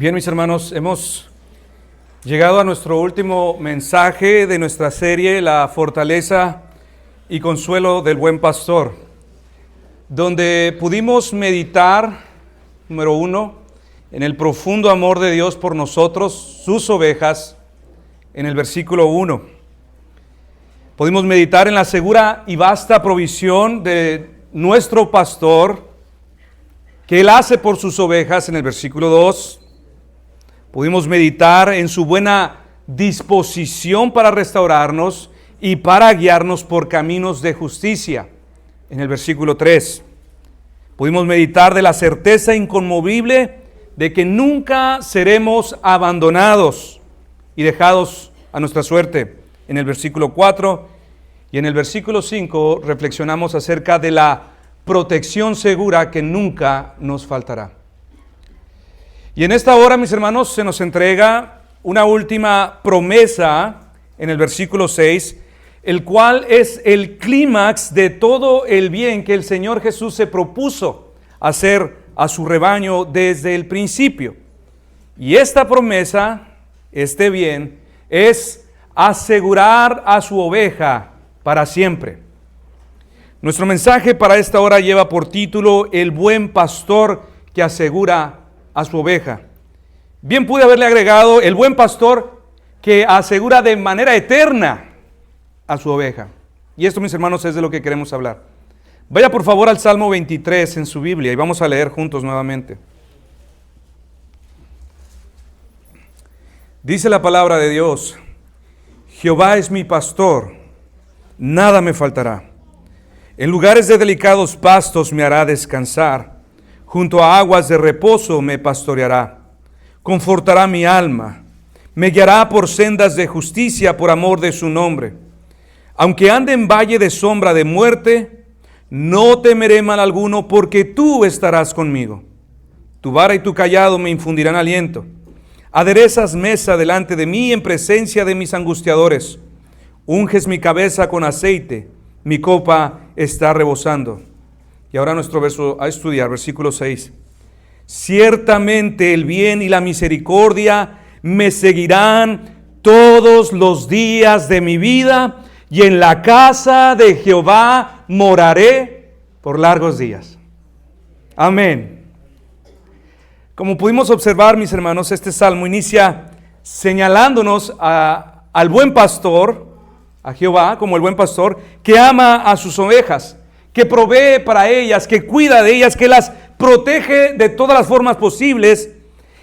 Bien, mis hermanos, hemos llegado a nuestro último mensaje de nuestra serie, La fortaleza y consuelo del buen pastor, donde pudimos meditar, número 1, en el profundo amor de Dios por nosotros, sus ovejas, en el versículo 1. Pudimos meditar en la segura y vasta provisión de nuestro pastor, que Él hace por sus ovejas, en el versículo 2. Pudimos meditar en su buena disposición para restaurarnos y para guiarnos por caminos de justicia, en el versículo 3. Pudimos meditar de la certeza inconmovible de que nunca seremos abandonados y dejados a nuestra suerte, en el versículo 4. Y en el versículo 5 reflexionamos acerca de la protección segura que nunca nos faltará. Y en esta hora, mis hermanos, se nos entrega una última promesa en el versículo 6, el cual es el clímax de todo el bien que el Señor Jesús se propuso hacer a su rebaño desde el principio. Y esta promesa, este bien, es asegurar a su oveja para siempre. Nuestro mensaje para esta hora lleva por título El buen pastor que asegura a su oveja. Bien pude haberle agregado el buen pastor que asegura de manera eterna a su oveja. Y esto, mis hermanos, es de lo que queremos hablar. Vaya por favor al Salmo 23 en su Biblia y vamos a leer juntos nuevamente. Dice la palabra de Dios: Jehová es mi pastor, nada me faltará. En lugares de delicados pastos me hará descansar. Junto a aguas de reposo me pastoreará, confortará mi alma, me guiará por sendas de justicia por amor de su nombre. Aunque ande en valle de sombra de muerte, no temeré mal alguno, porque tú estarás conmigo. Tu vara y tu cayado me infundirán aliento. Aderezas mesa delante de mí en presencia de mis angustiadores. Unges mi cabeza con aceite, mi copa está rebosando. Y ahora nuestro verso a estudiar, versículo 6. Ciertamente el bien y la misericordia me seguirán todos los días de mi vida, y en la casa de Jehová moraré por largos días. Amén. Como pudimos observar, mis hermanos, este salmo inicia señalándonos al buen pastor, a Jehová como el buen pastor, que ama a sus ovejas, que provee para ellas, que cuida de ellas, que las protege de todas las formas posibles,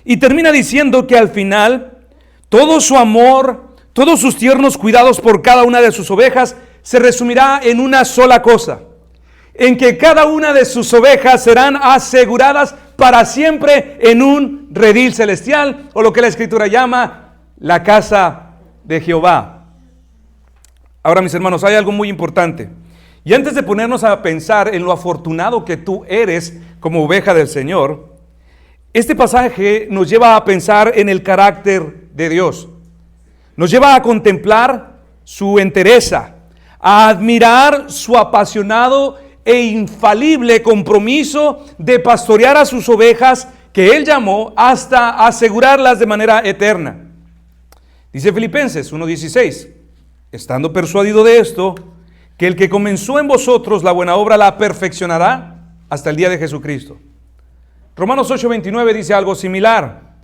y termina diciendo que al final todo su amor, todos sus tiernos cuidados por cada una de sus ovejas se resumirá en una sola cosa: en que cada una de sus ovejas serán aseguradas para siempre en un redil celestial, o lo que la Escritura llama la casa de Jehová. Ahora, mis hermanos, hay algo muy importante. Y antes de ponernos a pensar en lo afortunado que tú eres como oveja del Señor, este pasaje nos lleva a pensar en el carácter de Dios. Nos lleva a contemplar su entereza, a admirar su apasionado e infalible compromiso de pastorear a sus ovejas, que Él llamó hasta asegurarlas de manera eterna. Dice Filipenses 1:16, estando persuadido de esto, que el que comenzó en vosotros la buena obra la perfeccionará hasta el día de Jesucristo. Romanos 8:29 dice algo similar: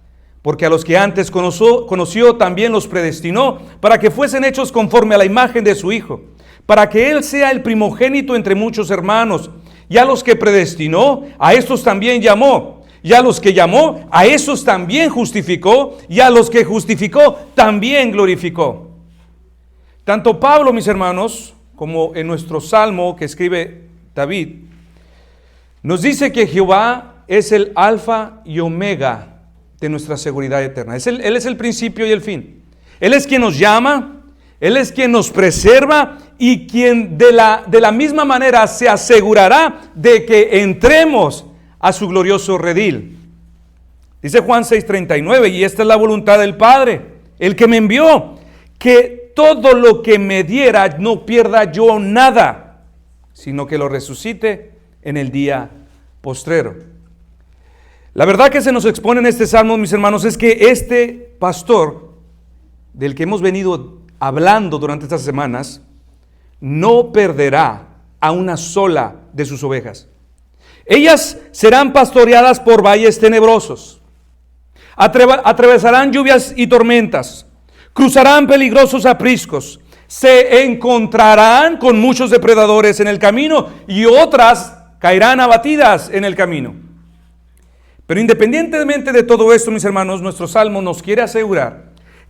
porque a los que antes conoció también los predestinó para que fuesen hechos conforme a la imagen de su Hijo, para que Él sea el primogénito entre muchos hermanos. Y a los que predestinó, a estos también llamó. Y a los que llamó, a esos también justificó. Y a los que justificó, también glorificó. Tanto Pablo, mis hermanos, como en nuestro salmo que escribe David, nos dice que Jehová es el alfa y omega de nuestra seguridad eterna. Él es el principio y el fin. Él es quien nos llama, Él es quien nos preserva, y quien de la misma manera se asegurará de que entremos a su glorioso redil. Dice Juan 6:39, y esta es la voluntad del Padre, el que me envió, que todo lo que me diera no pierda yo nada, sino que lo resucite en el día postrero. La verdad que se nos expone en este salmo, mis hermanos, es que este pastor del que hemos venido hablando durante estas semanas no perderá a una sola de sus ovejas. Ellas serán pastoreadas por valles tenebrosos, atravesarán lluvias y tormentas, cruzarán peligrosos apriscos, se encontrarán con muchos depredadores en el camino y otras caerán abatidas en el camino. Pero independientemente de todo esto, mis hermanos, nuestro salmo nos quiere asegurar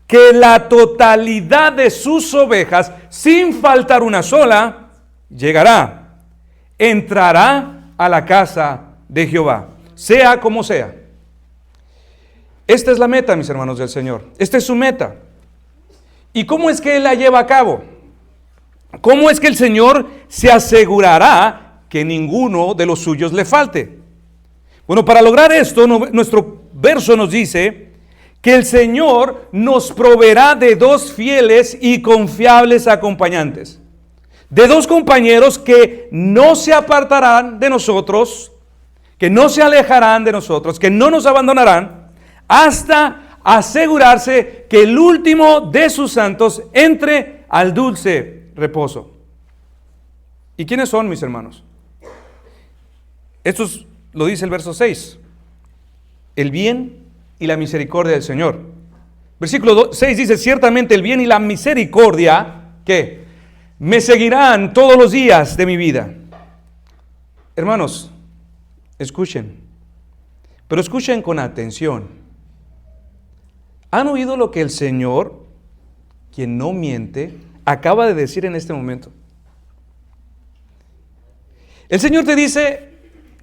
que la totalidad de sus ovejas, sin faltar una sola, llegará, entrará a la casa de Jehová, sea como sea. Esta es la meta, mis hermanos del Señor. Esta es su meta. ¿Y cómo es que Él la lleva a cabo? ¿Cómo es que el Señor se asegurará que ninguno de los suyos le falte? Bueno, para lograr esto, nuestro verso nos dice que el Señor nos proveerá de dos fieles y confiables acompañantes, de dos compañeros que no se apartarán de nosotros, que no se alejarán de nosotros, que no nos abandonarán, hasta asegurarse que el último de sus santos entre al dulce reposo. ¿Y quiénes son, mis hermanos? Estos lo dice el verso 6, el bien y la misericordia del Señor. Versículo 6 dice, ciertamente el bien y la misericordia, ¿qué? Me seguirán todos los días de mi vida. Hermanos, escuchen, pero escuchen con atención. ¿Han oído lo que el Señor, quien no miente, acaba de decir en este momento? El Señor te dice,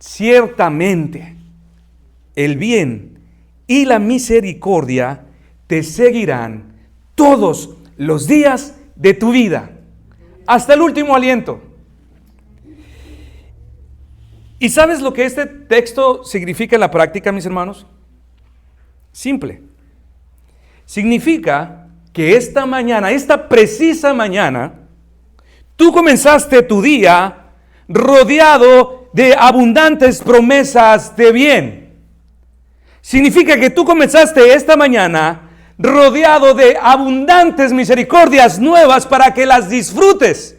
ciertamente, el bien y la misericordia te seguirán todos los días de tu vida, hasta el último aliento. ¿Y sabes lo que este texto significa en la práctica, mis hermanos? Simple. Significa que esta mañana, esta precisa mañana, tú comenzaste tu día rodeado de abundantes promesas de bien. Significa que tú comenzaste esta mañana rodeado de abundantes misericordias nuevas para que las disfrutes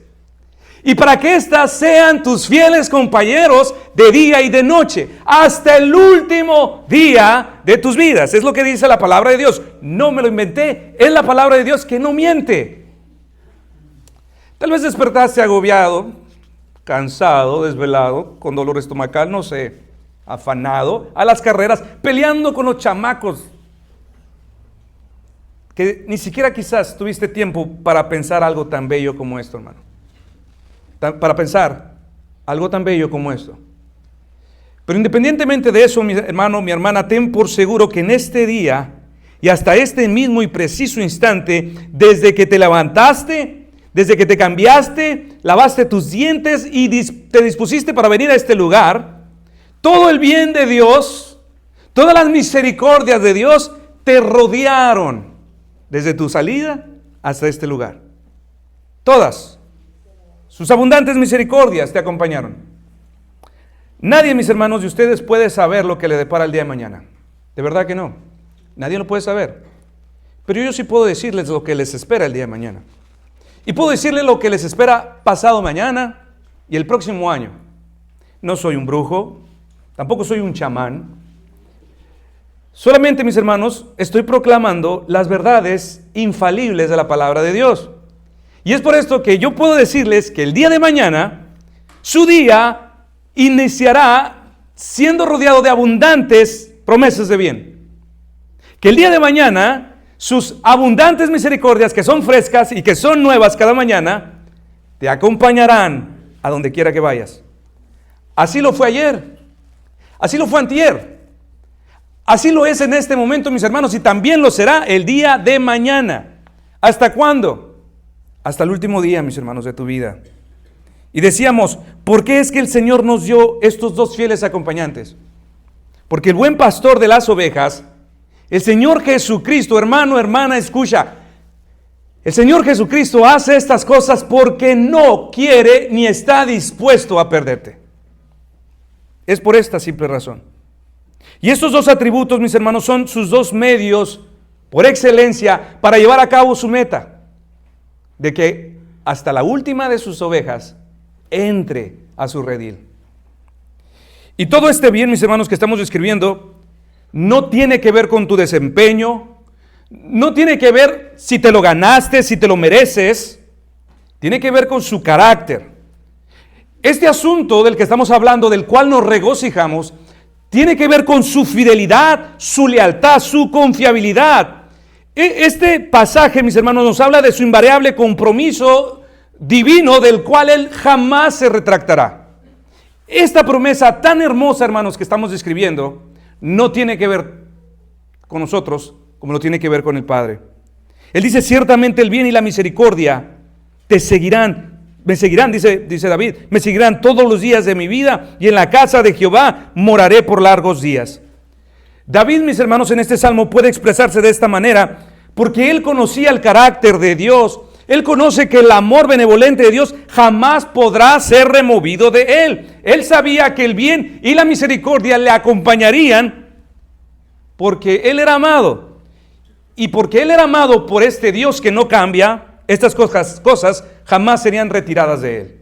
y para que éstas sean tus fieles compañeros de día y de noche hasta el último día de tus vidas. Es lo que dice la palabra de Dios. No me lo inventé, es la palabra de Dios que no miente. Tal vez despertaste agobiado, cansado, desvelado, con dolor estomacal, no sé, afanado, a las carreras, peleando con los chamacos, que ni siquiera quizás tuviste tiempo para pensar algo tan bello como esto, hermano. Para pensar algo tan bello como esto. Pero independientemente de eso, mi hermano, mi hermana, ten por seguro que en este día y hasta este mismo y preciso instante, desde que te levantaste, desde que te cambiaste, lavaste tus dientes y te dispusiste para venir a este lugar, todo el bien de Dios, todas las misericordias de Dios te rodearon desde tu salida hasta este lugar. Todas sus abundantes misericordias te acompañaron. Nadie, mis hermanos, de ustedes puede saber lo que le depara el día de mañana. De verdad que no. Nadie lo puede saber. Pero yo sí puedo decirles lo que les espera el día de mañana. Y puedo decirles lo que les espera pasado mañana y el próximo año. No soy un brujo, tampoco soy un chamán. Solamente, mis hermanos, estoy proclamando las verdades infalibles de la palabra de Dios. Y es por esto que yo puedo decirles que el día de mañana, su día iniciará siendo rodeado de abundantes promesas de bien. Que el día de mañana sus abundantes misericordias, que son frescas y que son nuevas cada mañana, te acompañarán a donde quiera que vayas. Así lo fue ayer, así lo fue antier, así lo es en este momento, mis hermanos, y también lo será el día de mañana. ¿Hasta cuándo? Hasta el último día, mis hermanos, de tu vida. Y decíamos, ¿por qué es que el Señor nos dio estos dos fieles acompañantes? Porque el buen pastor de las ovejas, el Señor Jesucristo, hermano, hermana, escucha. El Señor Jesucristo hace estas cosas porque no quiere ni está dispuesto a perderte. Es por esta simple razón. Y estos dos atributos, mis hermanos, son sus dos medios por excelencia para llevar a cabo su meta, de que hasta la última de sus ovejas entre a su redil. Y todo este bien, mis hermanos, que estamos describiendo, no tiene que ver con tu desempeño, no tiene que ver si te lo ganaste, si te lo mereces, tiene que ver con su carácter. Este asunto del que estamos hablando, del cual nos regocijamos, tiene que ver con su fidelidad, su lealtad, su confiabilidad. Este pasaje, mis hermanos, nos habla de su invariable compromiso divino del cual Él jamás se retractará. Esta promesa tan hermosa, hermanos, que estamos describiendo, no tiene que ver con nosotros como lo tiene que ver con el Padre. Él dice, ciertamente el bien y la misericordia te seguirán, me seguirán, dice David, me seguirán todos los días de mi vida y en la casa de Jehová moraré por largos días. David, mis hermanos, en este salmo puede expresarse de esta manera porque él conocía el carácter de Dios. Él conoce que el amor benevolente de Dios jamás podrá ser removido de él. Él sabía que el bien y la misericordia le acompañarían porque él era amado. Y porque él era amado por este Dios que no cambia, estas cosas jamás serían retiradas de él.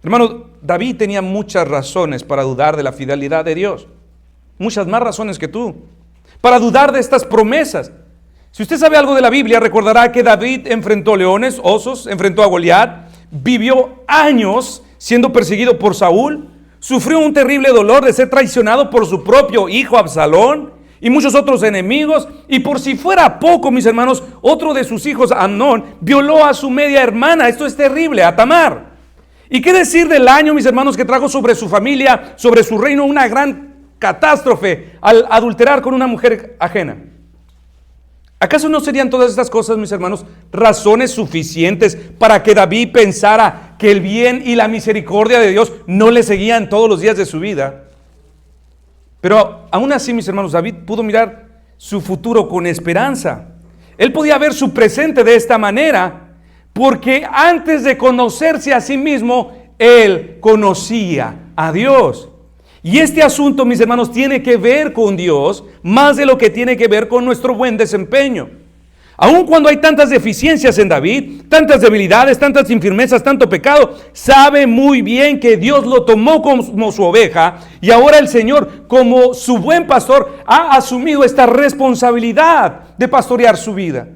Hermano, David tenía muchas razones para dudar de la fidelidad de Dios. Muchas más razones que tú. Para dudar de estas promesas. Si usted sabe algo de la Biblia, recordará que David enfrentó leones, osos, enfrentó a Goliat, vivió años siendo perseguido por Saúl, sufrió un terrible dolor de ser traicionado por su propio hijo Absalón y muchos otros enemigos, y por si fuera poco, mis hermanos, otro de sus hijos, Amnón, violó a su media hermana. Esto es terrible, a Tamar. ¿Y qué decir del año, mis hermanos, que trajo sobre su familia, sobre su reino, una gran catástrofe al adulterar con una mujer ajena? ¿Acaso no serían todas estas cosas, mis hermanos, razones suficientes para que David pensara que el bien y la misericordia de Dios no le seguían todos los días de su vida? Pero aún así, mis hermanos, David pudo mirar su futuro con esperanza. Él podía ver su presente de esta manera, porque antes de conocerse a sí mismo, él conocía a Dios. Y este asunto, mis hermanos, tiene que ver con Dios más de lo que tiene que ver con nuestro buen desempeño. Aun cuando hay tantas deficiencias en David, tantas debilidades, tantas infirmezas, tanto pecado, sabe muy bien que Dios lo tomó como su oveja y ahora el Señor, como su buen pastor, ha asumido esta responsabilidad de pastorear su vida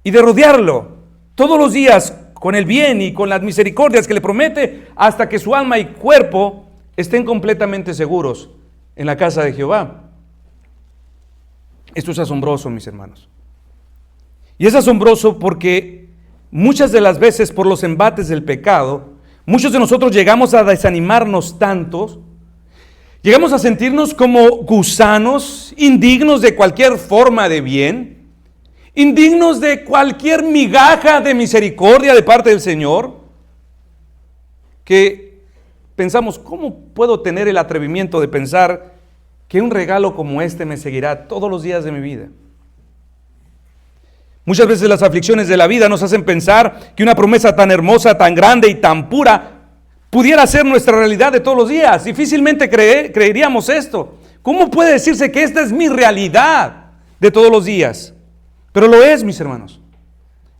y de rodearlo todos los días con el bien y con las misericordias que le promete hasta que su alma y cuerpo estén completamente seguros en la casa de Jehová. Esto es asombroso, mis hermanos. Y es asombroso porque muchas de las veces por los embates del pecado, muchos de nosotros llegamos a desanimarnos tantos, llegamos a sentirnos como gusanos, indignos de cualquier forma de bien, indignos de cualquier migaja de misericordia de parte del Señor, que pensamos, ¿cómo puedo tener el atrevimiento de pensar que un regalo como este me seguirá todos los días de mi vida? Muchas veces las aflicciones de la vida nos hacen pensar que una promesa tan hermosa, tan grande y tan pura pudiera ser nuestra realidad de todos los días. Difícilmente creeríamos esto. ¿Cómo puede decirse que esta es mi realidad de todos los días? Pero lo es, mis hermanos.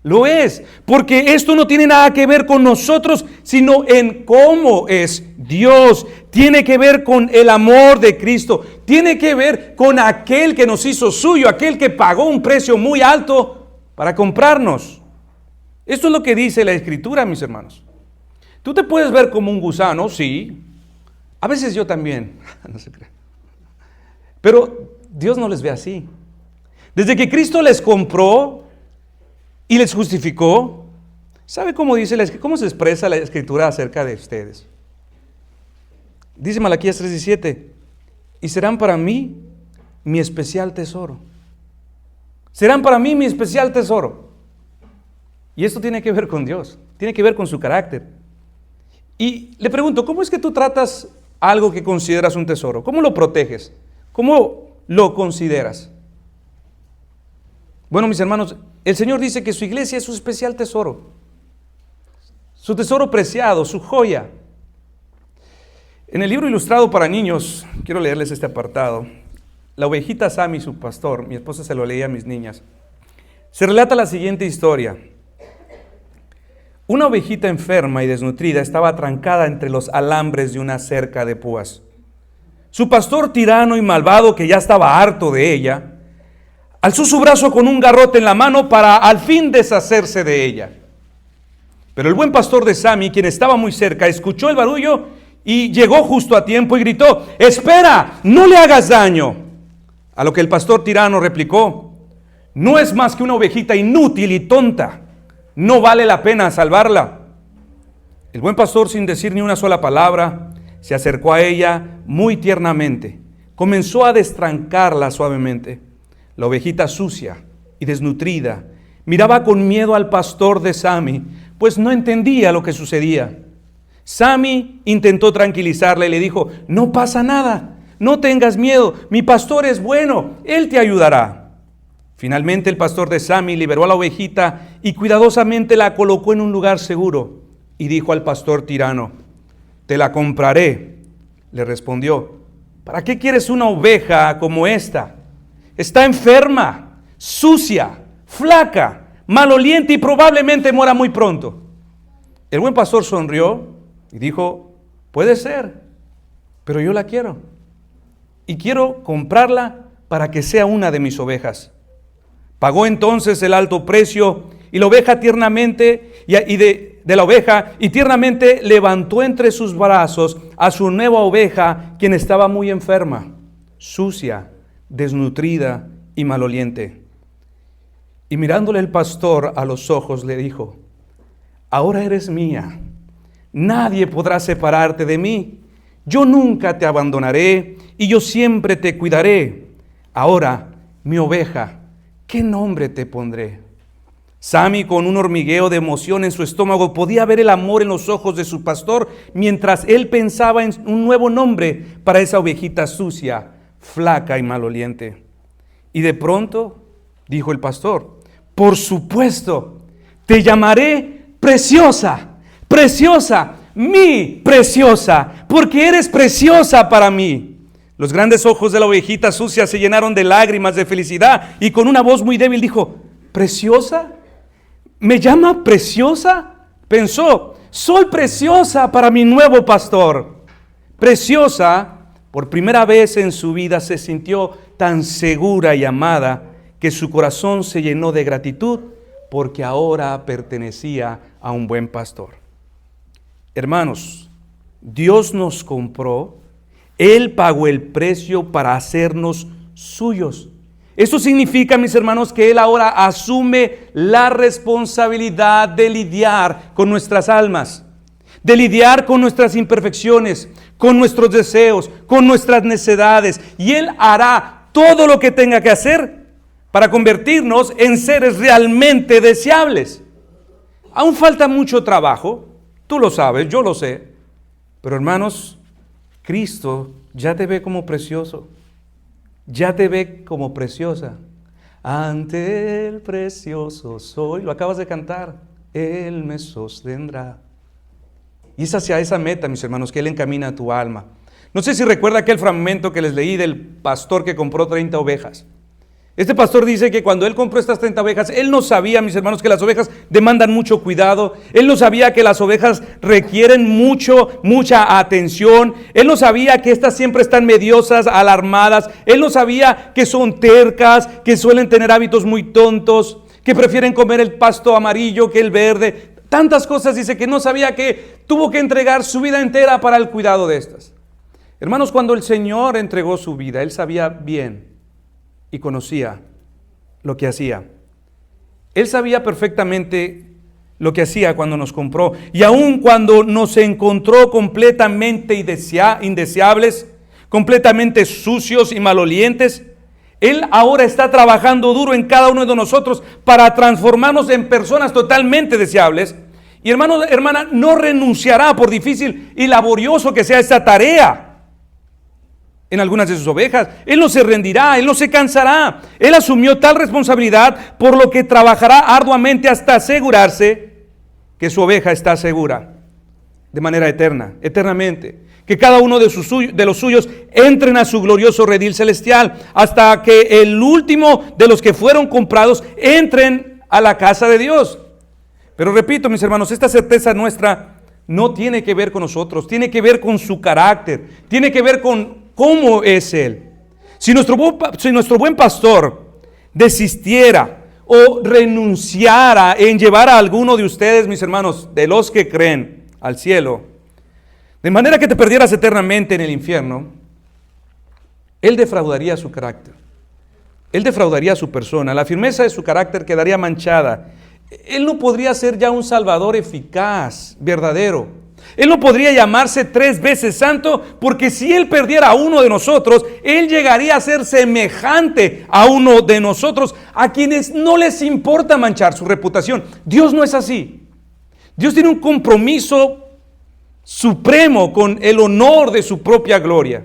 Lo es, porque esto no tiene nada que ver con nosotros, sino en cómo es Dios. Tiene que ver con el amor de Cristo. Tiene que ver con aquel que nos hizo suyo, aquel que pagó un precio muy alto para comprarnos. Esto es lo que dice la Escritura, mis hermanos. Tú te puedes ver como un gusano, sí. A veces yo también, no se cree. Pero Dios no les ve así. Desde que Cristo les compró y les justificó, ¿sabe cómo cómo se expresa la Escritura acerca de ustedes? Dice Malaquías 3:17, y serán para mí mi especial tesoro. Serán para mí mi especial tesoro. Y esto tiene que ver con Dios, tiene que ver con su carácter. Y le pregunto, ¿cómo es que tú tratas algo que consideras un tesoro? ¿Cómo lo proteges? ¿Cómo lo consideras? Bueno, mis hermanos, el Señor dice que su iglesia es su especial tesoro, su tesoro preciado, su joya. En el libro ilustrado para niños, quiero leerles este apartado. La ovejita Sammy, su pastor, mi esposa se lo leía a mis niñas. Se relata la siguiente historia. Una ovejita enferma y desnutrida estaba atrancada entre los alambres de una cerca de púas. Su pastor tirano y malvado, que ya estaba harto de ella, alzó su brazo con un garrote en la mano para al fin deshacerse de ella. Pero el buen pastor de Sammy, quien estaba muy cerca, escuchó el barullo y llegó justo a tiempo y gritó: «¡Espera! ¡No le hagas daño!». A lo que el pastor tirano replicó: «No es más que una ovejita inútil y tonta. No vale la pena salvarla». El buen pastor, sin decir ni una sola palabra, se acercó a ella muy tiernamente. Comenzó a destrancarla suavemente. La ovejita sucia y desnutrida miraba con miedo al pastor de Sammy, pues no entendía lo que sucedía. Sammy intentó tranquilizarla y le dijo: «No pasa nada, no tengas miedo, mi pastor es bueno, él te ayudará». Finalmente el pastor de Sammy liberó a la ovejita y cuidadosamente la colocó en un lugar seguro y dijo al pastor tirano: «Te la compraré». Le respondió: «¿Para qué quieres una oveja como esta? Está enferma, sucia, flaca, maloliente y probablemente muera muy pronto». El buen pastor sonrió y dijo: «Puede ser, pero yo la quiero y quiero comprarla para que sea una de mis ovejas». Pagó entonces el alto precio y la oveja tiernamente tiernamente levantó entre sus brazos a su nueva oveja, quien estaba muy enferma, sucia, desnutrida y maloliente. Y mirándole el pastor a los ojos le dijo: «Ahora eres mía, nadie podrá separarte de mí. Yo nunca te abandonaré y yo siempre te cuidaré. Ahora, mi oveja, ¿qué nombre te pondré?». Sammy, con un hormigueo de emoción en su estómago, podía ver el amor en los ojos de su pastor mientras él pensaba en un nuevo nombre para esa ovejita sucia, flaca y maloliente. Y de pronto dijo el pastor: «Por supuesto, te llamaré Preciosa, Preciosa, mi Preciosa, porque eres preciosa para mí». Los grandes ojos de la ovejita sucia se llenaron de lágrimas de felicidad y con una voz muy débil dijo: «¿Preciosa? ¿Me llama Preciosa?». Pensó: «Soy preciosa para mi nuevo pastor». Preciosa, por primera vez en su vida, se sintió tan segura y amada que su corazón se llenó de gratitud porque ahora pertenecía a un buen pastor. Hermanos, Dios nos compró. Él pagó el precio para hacernos suyos. Esto significa, mis hermanos, que Él ahora asume la responsabilidad de lidiar con nuestras almas, de lidiar con nuestras imperfecciones, con nuestros deseos, con nuestras necedades. Y Él hará todo lo que tenga que hacer para convertirnos en seres realmente deseables. Aún falta mucho trabajo, tú lo sabes, yo lo sé, pero hermanos, Cristo ya te ve como precioso, ya te ve como preciosa. Ante el precioso soy, lo acabas de cantar, Él me sostendrá. Y es hacia esa meta, mis hermanos, que Él encamina a tu alma. No sé si recuerda aquel fragmento que les leí del pastor que compró 30 ovejas. Este pastor dice que cuando él compró estas 30 ovejas, él no sabía, mis hermanos, que las ovejas demandan mucho cuidado. Él no sabía que las ovejas requieren mucha atención. Él no sabía que estas siempre están mediosas, alarmadas. Él no sabía que son tercas, que suelen tener hábitos muy tontos, que prefieren comer el pasto amarillo que el verde. Tantas cosas, dice, que no sabía, que tuvo que entregar su vida entera para el cuidado de estas. Hermanos, cuando el Señor entregó su vida, Él sabía bien y conocía lo que hacía. Él sabía perfectamente lo que hacía cuando nos compró. Y aun cuando nos encontró completamente indeseables, completamente sucios y malolientes, Él ahora está trabajando duro en cada uno de nosotros para transformarnos en personas totalmente deseables. Y hermano, hermana, no renunciará, por difícil y laborioso que sea esta tarea en algunas de sus ovejas. Él no se rendirá, Él no se cansará. Él asumió tal responsabilidad, por lo que trabajará arduamente hasta asegurarse que su oveja está segura de manera eterna, eternamente. que cada uno de los suyos entren a su glorioso redil celestial, hasta que el último de los que fueron comprados entren a la casa de Dios. Pero repito, mis hermanos, esta certeza nuestra no tiene que ver con nosotros, tiene que ver con su carácter, tiene que ver con cómo es Él. Si nuestro buen pastor desistiera o renunciara en llevar a alguno de ustedes, mis hermanos, de los que creen, al cielo, de manera que te perdieras eternamente en el infierno, Él defraudaría su carácter. Él defraudaría su persona. La firmeza de su carácter quedaría manchada. Él no podría ser ya un Salvador eficaz, verdadero. Él no podría llamarse 3 veces santo, porque si Él perdiera a uno de nosotros, Él llegaría a ser semejante a uno de nosotros, a quienes no les importa manchar su reputación. Dios no es así. Dios tiene un compromiso supremo con el honor de su propia gloria.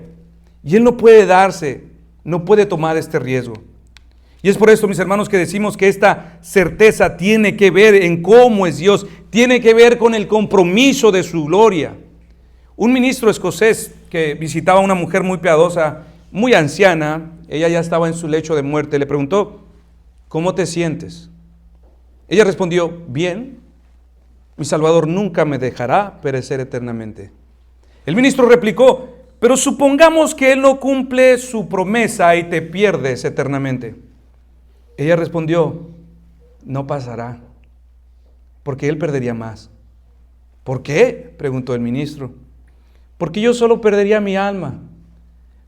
Y Él no puede tomar este riesgo. Y es por esto, mis hermanos, que decimos que esta certeza tiene que ver en cómo es Dios, tiene que ver con el compromiso de su gloria. Un ministro escocés que visitaba a una mujer muy piadosa, muy anciana, ella ya estaba en su lecho de muerte, le preguntó: ¿cómo te sientes? Ella respondió: bien, mi Salvador nunca me dejará perecer eternamente. El ministro replicó: pero supongamos que Él no cumple su promesa y te pierdes eternamente. Ella respondió: no pasará, porque Él perdería más. ¿Por qué?, preguntó el ministro. Porque yo solo perdería mi alma.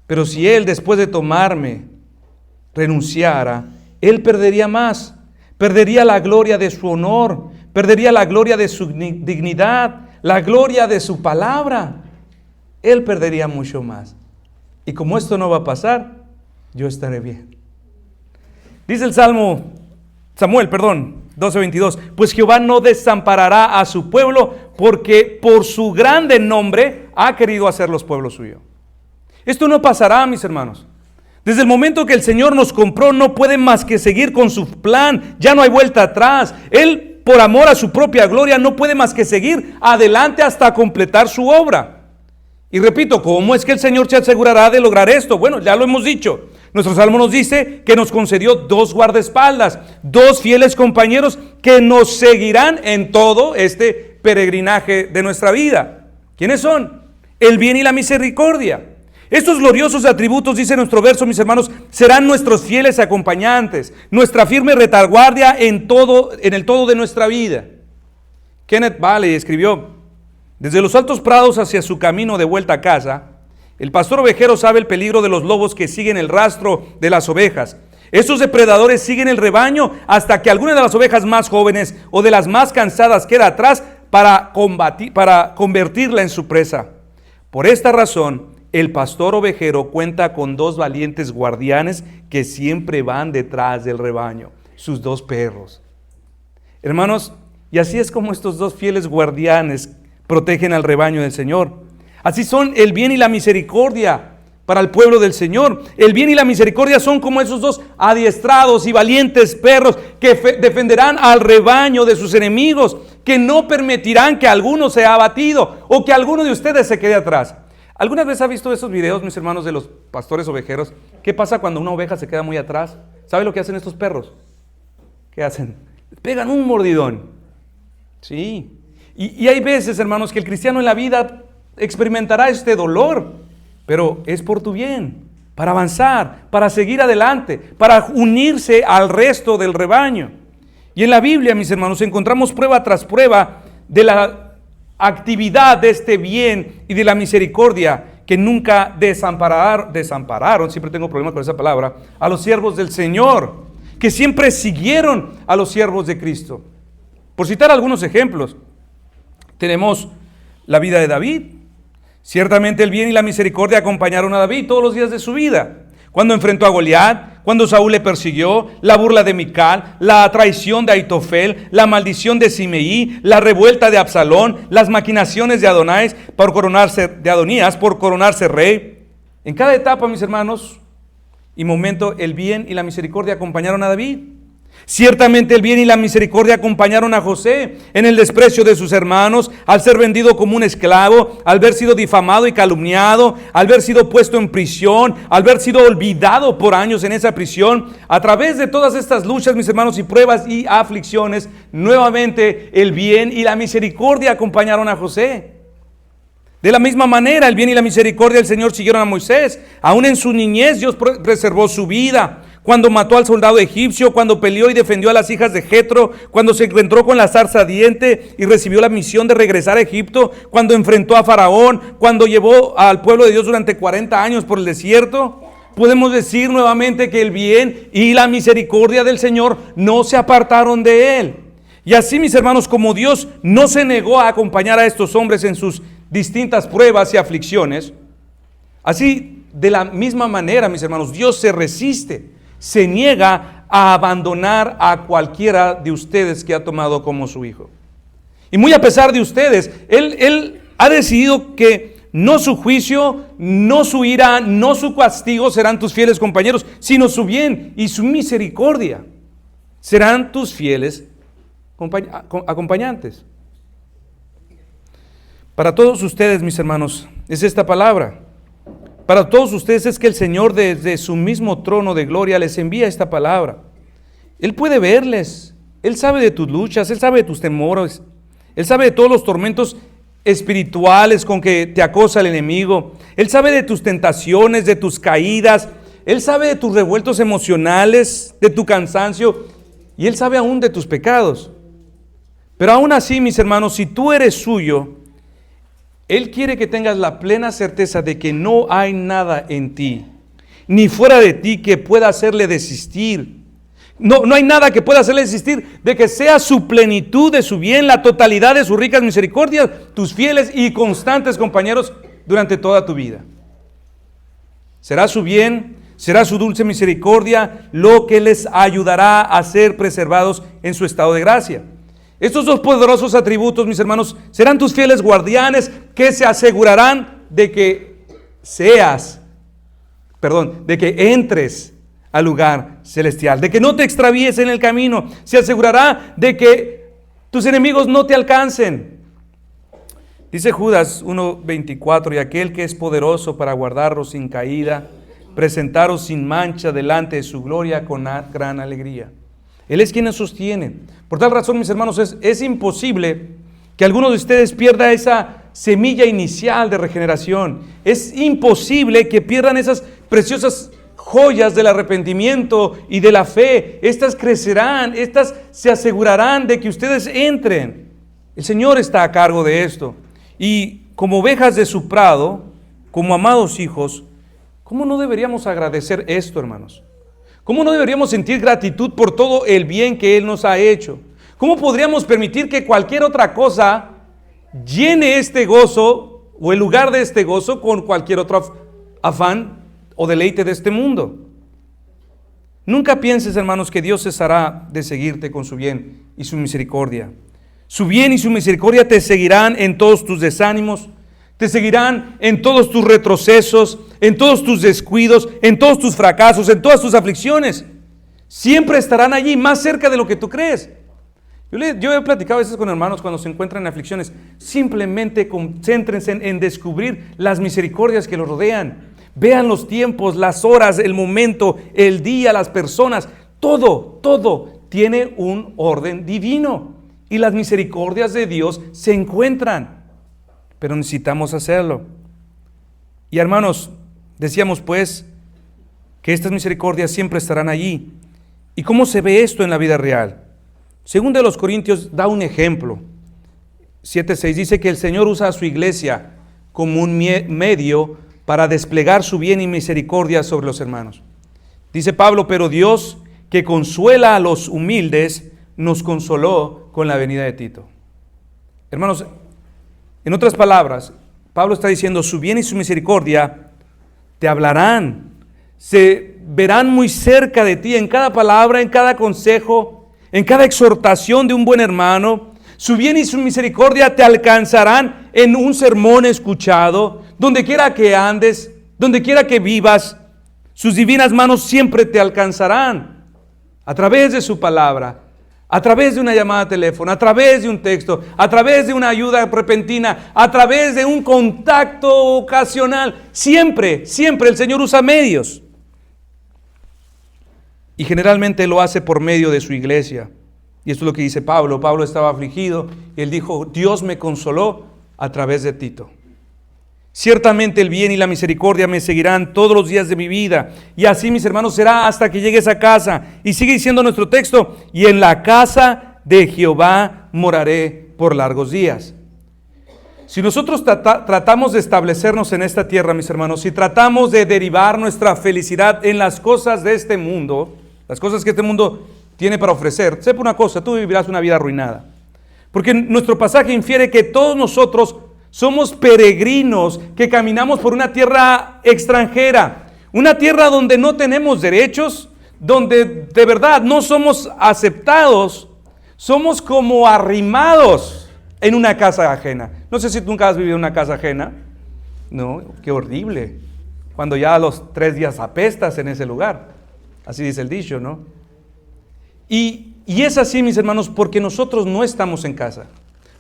Pero si Él, después de tomarme, renunciara, Él perdería más. Perdería la gloria de su honor, perdería la gloria de su dignidad, la gloria de su palabra. Él perdería mucho más. Y como esto no va a pasar, yo estaré bien. Dice el Samuel 12:22, pues Jehová no desamparará a su pueblo, porque por su grande nombre ha querido hacerlos pueblo suyo. Esto no pasará, mis hermanos. Desde el momento que el Señor nos compró, no puede más que seguir con su plan. Ya no hay vuelta atrás. Él, por amor a su propia gloria, no puede más que seguir adelante hasta completar su obra. Y repito, ¿cómo es que el Señor se asegurará de lograr esto? Bueno, ya lo hemos dicho. Nuestro salmo nos dice que nos concedió 2 guardaespaldas, 2 fieles compañeros que nos seguirán en todo este peregrinaje de nuestra vida. ¿Quiénes son? El bien y la misericordia. Estos gloriosos atributos, dice nuestro verso, mis hermanos, serán nuestros fieles acompañantes, nuestra firme retaguardia en el todo de nuestra vida. Kenneth Valley escribió: desde los altos prados hacia su camino de vuelta a casa, el pastor ovejero sabe el peligro de los lobos que siguen el rastro de las ovejas. Estos depredadores siguen el rebaño hasta que alguna de las ovejas más jóvenes o de las más cansadas queda atrás para convertirla en su presa. Por esta razón, el pastor ovejero cuenta con 2 valientes guardianes que siempre van detrás del rebaño, sus 2 perros. Hermanos, y así es como estos 2 fieles guardianes protegen al rebaño del Señor. Así son el bien y la misericordia para el pueblo del Señor. El bien y la misericordia son como esos 2 adiestrados y valientes perros que defenderán al rebaño de sus enemigos, que no permitirán que alguno sea abatido o que alguno de ustedes se quede atrás. ¿Alguna vez ha visto esos videos, mis hermanos, de los pastores ovejeros? ¿Qué pasa cuando una oveja se queda muy atrás? ¿Sabe lo que hacen estos perros? ¿Qué hacen? Pegan un mordidón. Sí. Y hay veces, hermanos, que el cristiano en la vida experimentará este dolor, pero es por tu bien, para avanzar, para seguir adelante, para unirse al resto del rebaño. Y en la Biblia, mis hermanos, encontramos prueba tras prueba de la actividad de este bien y de la misericordia que nunca desampararon, siempre tengo problemas con esa palabra, a los siervos del Señor, que siempre siguieron a los siervos de Cristo. Por citar algunos ejemplos, tenemos la vida de David. Ciertamente el bien y la misericordia acompañaron a David todos los días de su vida. Cuando enfrentó a Goliat, cuando Saúl le persiguió, la burla de Mical, la traición de Aitofel, la maldición de Simeí, la revuelta de Absalón, las maquinaciones de Adonías por coronarse rey. En cada etapa, mis hermanos, y momento, el bien y la misericordia acompañaron a David. Ciertamente el bien y la misericordia acompañaron a José en el desprecio de sus hermanos, al ser vendido como un esclavo, al haber sido difamado y calumniado, al haber sido puesto en prisión, al haber sido olvidado por años en esa prisión. A través de todas estas luchas, mis hermanos, y pruebas y aflicciones, nuevamente el bien y la misericordia acompañaron a José. De la misma manera, el bien y la misericordia del Señor siguieron a Moisés. Aún en su niñez Dios preservó su vida. Cuando mató al soldado egipcio, cuando peleó y defendió a las hijas de Jetro, cuando se encontró con la zarza ardiente y recibió la misión de regresar a Egipto, cuando enfrentó a Faraón, cuando llevó al pueblo de Dios durante 40 años por el desierto. Podemos decir nuevamente que el bien y la misericordia del Señor no se apartaron de él. Y así, mis hermanos, como Dios no se negó a acompañar a estos hombres en sus distintas pruebas y aflicciones, así de la misma manera, mis hermanos, Dios se resiste, se niega a abandonar a cualquiera de ustedes que ha tomado como su hijo. Y muy a pesar de ustedes, Él ha decidido que no su juicio, no su ira, no su castigo serán tus fieles compañeros, sino su bien y su misericordia serán tus fieles acompañantes. Para todos ustedes, mis hermanos, es esta palabra. Para todos ustedes es que el Señor desde su mismo trono de gloria les envía esta palabra. Él puede verles, Él sabe de tus luchas, Él sabe de tus temores, Él sabe de todos los tormentos espirituales con que te acosa el enemigo. Él sabe de tus tentaciones, de tus caídas, Él sabe de tus revueltos emocionales, de tu cansancio, y Él sabe aún de tus pecados. Pero aún así, mis hermanos, si tú eres suyo, Él quiere que tengas la plena certeza de que no hay nada en ti, ni fuera de ti, que pueda hacerle desistir. No hay nada que pueda hacerle desistir de que sea su plenitud de su bien, la totalidad de sus ricas misericordias, tus fieles y constantes compañeros durante toda tu vida. Será su bien, será su dulce misericordia lo que les ayudará a ser preservados en su estado de gracia. Estos dos poderosos atributos, mis hermanos, serán tus fieles guardianes que se asegurarán de que entres al lugar celestial, de que no te extravíes en el camino. Se asegurará de que tus enemigos no te alcancen. Dice Judas 1:24, y aquel que es poderoso para guardaros sin caída, presentaros sin mancha delante de su gloria con gran alegría. Él es quien nos sostiene. Por tal razón, mis hermanos, es imposible que alguno de ustedes pierda esa semilla inicial de regeneración. Es imposible que pierdan esas preciosas joyas del arrepentimiento y de la fe. Estas crecerán, estas se asegurarán de que ustedes entren. El Señor está a cargo de esto. Y como ovejas de su prado, como amados hijos, ¿cómo no deberíamos agradecer esto, hermanos? ¿Cómo no deberíamos sentir gratitud por todo el bien que Él nos ha hecho? ¿Cómo podríamos permitir que cualquier otra cosa llene este gozo o el lugar de este gozo con cualquier otro afán o deleite de este mundo? Nunca pienses, hermanos, que Dios cesará de seguirte con su bien y su misericordia. Su bien y su misericordia te seguirán en todos tus desánimos, te seguirán en todos tus retrocesos, en todos tus descuidos, en todos tus fracasos, en todas tus aflicciones. Siempre estarán allí, más cerca de lo que tú crees. Yo he platicado a veces con hermanos cuando se encuentran en aflicciones. Simplemente concéntrense en descubrir las misericordias que los rodean. Vean los tiempos, las horas, el momento, el día, las personas. Todo tiene un orden divino. Y las misericordias de Dios se encuentran. Pero necesitamos hacerlo. Y hermanos, decíamos pues que estas misericordias siempre estarán allí. ¿Y cómo se ve esto en la vida real? Según de los Corintios da un ejemplo. 7:6 dice que el Señor usa a su iglesia como un medio para desplegar su bien y misericordia sobre los hermanos. Dice Pablo, pero Dios, que consuela a los humildes, nos consoló con la venida de Tito. Hermanos, en otras palabras, Pablo está diciendo, su bien y su misericordia te hablarán, se verán muy cerca de ti en cada palabra, en cada consejo, en cada exhortación de un buen hermano. Su bien y su misericordia te alcanzarán en un sermón escuchado, donde quiera que andes, donde quiera que vivas. Sus divinas manos siempre te alcanzarán. a través de su palabra, a través de una llamada de teléfono, a través de un texto, a través de una ayuda repentina, a través de un contacto ocasional. Siempre, siempre el Señor usa medios. Y generalmente lo hace por medio de su iglesia. Y esto es lo que dice Pablo. Pablo estaba afligido y él dijo, Dios me consoló a través de Tito. Ciertamente el bien y la misericordia me seguirán todos los días de mi vida. Y así, mis hermanos, será hasta que llegues a casa. Y sigue diciendo nuestro texto, y en la casa de Jehová moraré por largos días. Si nosotros tratamos de establecernos en esta tierra, mis hermanos, si tratamos de derivar nuestra felicidad en las cosas de este mundo, las cosas que este mundo tiene para ofrecer, sepa una cosa, tú vivirás una vida arruinada. Porque nuestro pasaje infiere que todos nosotros somos peregrinos que caminamos por una tierra extranjera, una tierra donde no tenemos derechos, donde de verdad no somos aceptados, somos como arrimados en una casa ajena. No sé si tú nunca has vivido en una casa ajena. No, qué horrible. Cuando ya a los 3 días apestas en ese lugar. Así dice el dicho, ¿no? Y es así, mis hermanos, porque nosotros no estamos en casa.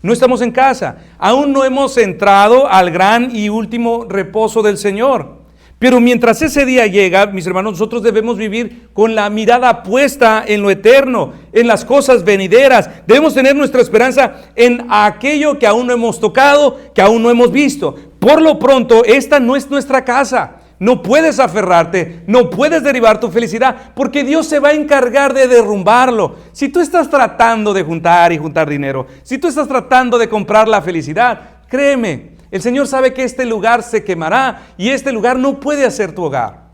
No estamos en casa. Aún no hemos entrado al gran y último reposo del Señor. Pero mientras ese día llega, mis hermanos, nosotros debemos vivir con la mirada puesta en lo eterno, en las cosas venideras. Debemos tener nuestra esperanza en aquello que aún no hemos tocado, que aún no hemos visto. Por lo pronto, esta no es nuestra casa. No puedes aferrarte, no puedes derivar tu felicidad, porque Dios se va a encargar de derrumbarlo. Si tú estás tratando de juntar y juntar dinero, si tú estás tratando de comprar la felicidad, créeme, el Señor sabe que este lugar se quemará y este lugar no puede ser tu hogar.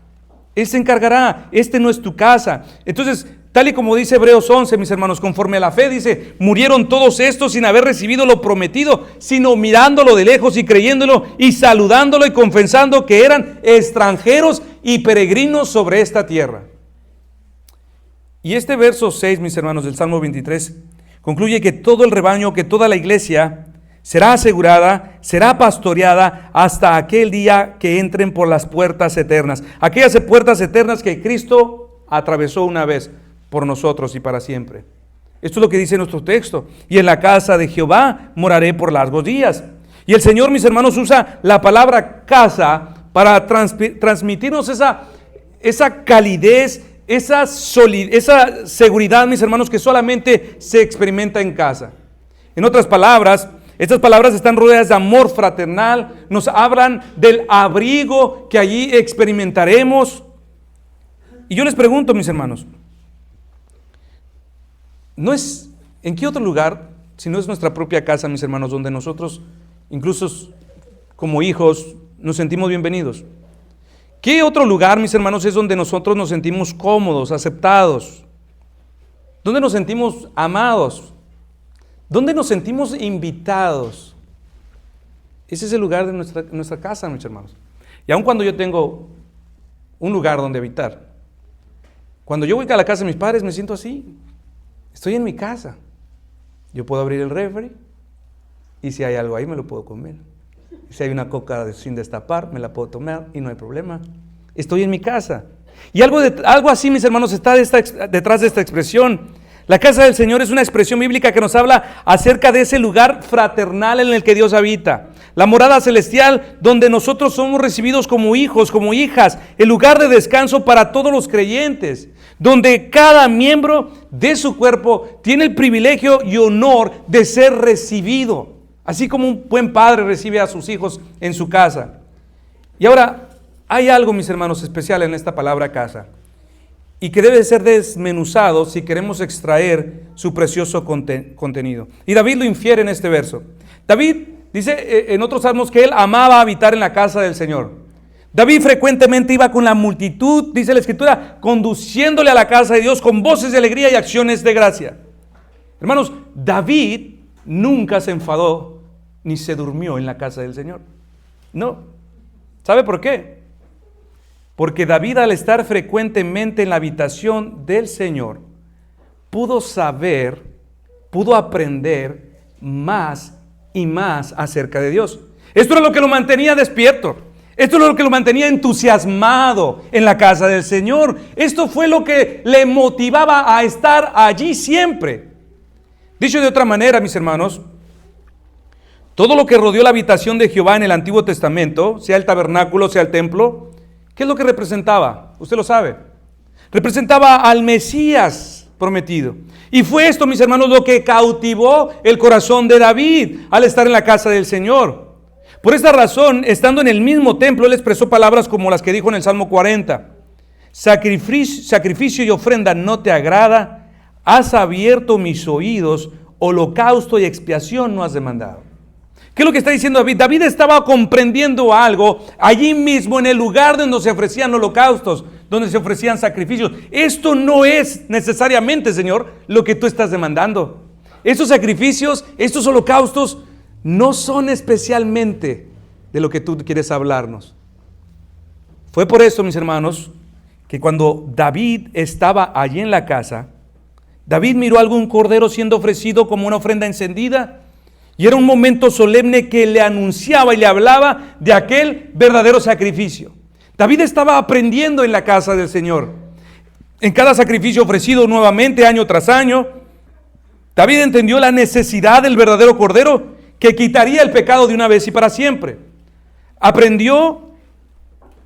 Él se encargará, este no es tu casa. Entonces, tal y como dice Hebreos 11, mis hermanos, conforme a la fe, dice, murieron todos estos sin haber recibido lo prometido, sino mirándolo de lejos y creyéndolo y saludándolo y confesando que eran extranjeros y peregrinos sobre esta tierra. Y este verso 6, mis hermanos, del Salmo 23, concluye que todo el rebaño, que toda la iglesia será asegurada, será pastoreada hasta aquel día que entren por las puertas eternas. Aquellas puertas eternas que Cristo atravesó una vez por nosotros y para siempre. Esto es lo que dice nuestro texto. Y en la casa de Jehová moraré por largos días. Y el Señor, mis hermanos, usa la palabra casa para transmitirnos esa calidez, esa seguridad, mis hermanos, que solamente se experimenta en casa. En otras palabras, estas palabras están rodeadas de amor fraternal, nos hablan del abrigo que allí experimentaremos. Y yo les pregunto, mis hermanos, ¿en qué otro lugar, si no es nuestra propia casa, mis hermanos, donde nosotros, incluso como hijos, nos sentimos bienvenidos? ¿Qué otro lugar, mis hermanos, es donde nosotros nos sentimos cómodos, aceptados? ¿Dónde nos sentimos amados? ¿Dónde nos sentimos invitados? Ese es el lugar de nuestra casa, mis hermanos. Y aun cuando yo tengo un lugar donde habitar, cuando yo voy a la casa de mis padres me siento así. Estoy en mi casa. Yo puedo abrir el refri y si hay algo ahí me lo puedo comer. Si hay una coca sin destapar, me la puedo tomar y no hay problema. Estoy en mi casa. Y algo así, mis hermanos, está detrás de esta expresión. La casa del Señor es una expresión bíblica que nos habla acerca de ese lugar fraternal en el que Dios habita. La morada celestial donde nosotros somos recibidos como hijos, como hijas. El lugar de descanso para todos los creyentes. Donde cada miembro de su cuerpo tiene el privilegio y honor de ser recibido. Así como un buen padre recibe a sus hijos en su casa. Y ahora, hay algo, mis hermanos, especial en esta palabra casa. Y que debe ser desmenuzado si queremos extraer su precioso contenido. Y David lo infiere en este verso. David dice en otros salmos que él amaba habitar en la casa del Señor. David frecuentemente iba con la multitud, dice la Escritura, conduciéndole a la casa de Dios con voces de alegría y acciones de gracia. Hermanos, David nunca se enfadó ni se durmió en la casa del Señor. No. ¿Sabe por qué? Porque David, al estar frecuentemente en la habitación del Señor, pudo aprender más y más acerca de Dios. Esto era lo que lo mantenía despierto. Esto es lo que lo mantenía entusiasmado en la casa del Señor. Esto fue lo que le motivaba a estar allí siempre. Dicho de otra manera, mis hermanos, todo lo que rodeó la habitación de Jehová en el Antiguo Testamento, sea el tabernáculo, sea el templo, ¿qué es lo que representaba? Usted lo sabe. Representaba al Mesías prometido. Y fue esto, mis hermanos, lo que cautivó el corazón de David al estar en la casa del Señor. Por esta razón, estando en el mismo templo, él expresó palabras como las que dijo en el Salmo 40. Sacrificio y ofrenda no te agrada, has abierto mis oídos, holocausto y expiación no has demandado. ¿Qué es lo que está diciendo David? David estaba comprendiendo algo allí mismo en el lugar donde se ofrecían holocaustos, donde se ofrecían sacrificios. Esto no es necesariamente, Señor, lo que tú estás demandando. Estos sacrificios, estos holocaustos, no son especialmente de lo que tú quieres hablarnos. Fue por eso, mis hermanos, que cuando David estaba allí en la casa, David miró algún cordero siendo ofrecido como una ofrenda encendida, y era un momento solemne que le anunciaba y le hablaba de aquel verdadero sacrificio. David estaba aprendiendo en la casa del Señor. En cada sacrificio ofrecido nuevamente año tras año, David entendió la necesidad del verdadero cordero que quitaría el pecado de una vez y para siempre. Aprendió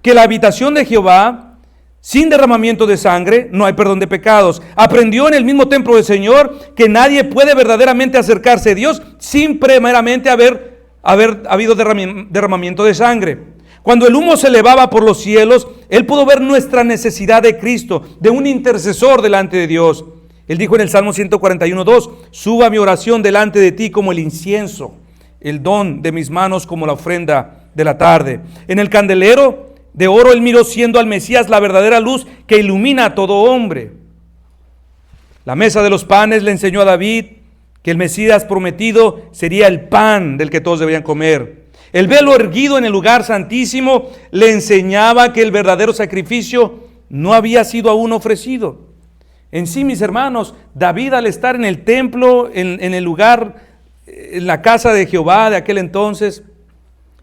que la habitación de Jehová, sin derramamiento de sangre, no hay perdón de pecados. Aprendió en el mismo templo del Señor que nadie puede verdaderamente acercarse a Dios sin primeramente haber habido derramamiento de sangre. Cuando el humo se elevaba por los cielos, él pudo ver nuestra necesidad de Cristo, de un intercesor delante de Dios. Él dijo en el Salmo 141:2, suba mi oración delante de ti como el incienso, el don de mis manos como la ofrenda de la tarde. En el candelero de oro él miró siendo al Mesías la verdadera luz que ilumina a todo hombre. La mesa de los panes le enseñó a David que el Mesías prometido sería el pan del que todos debían comer. El velo erguido en el lugar santísimo le enseñaba que el verdadero sacrificio no había sido aún ofrecido. En sí, mis hermanos, David al estar en el templo, en el lugar, en la casa de Jehová de aquel entonces,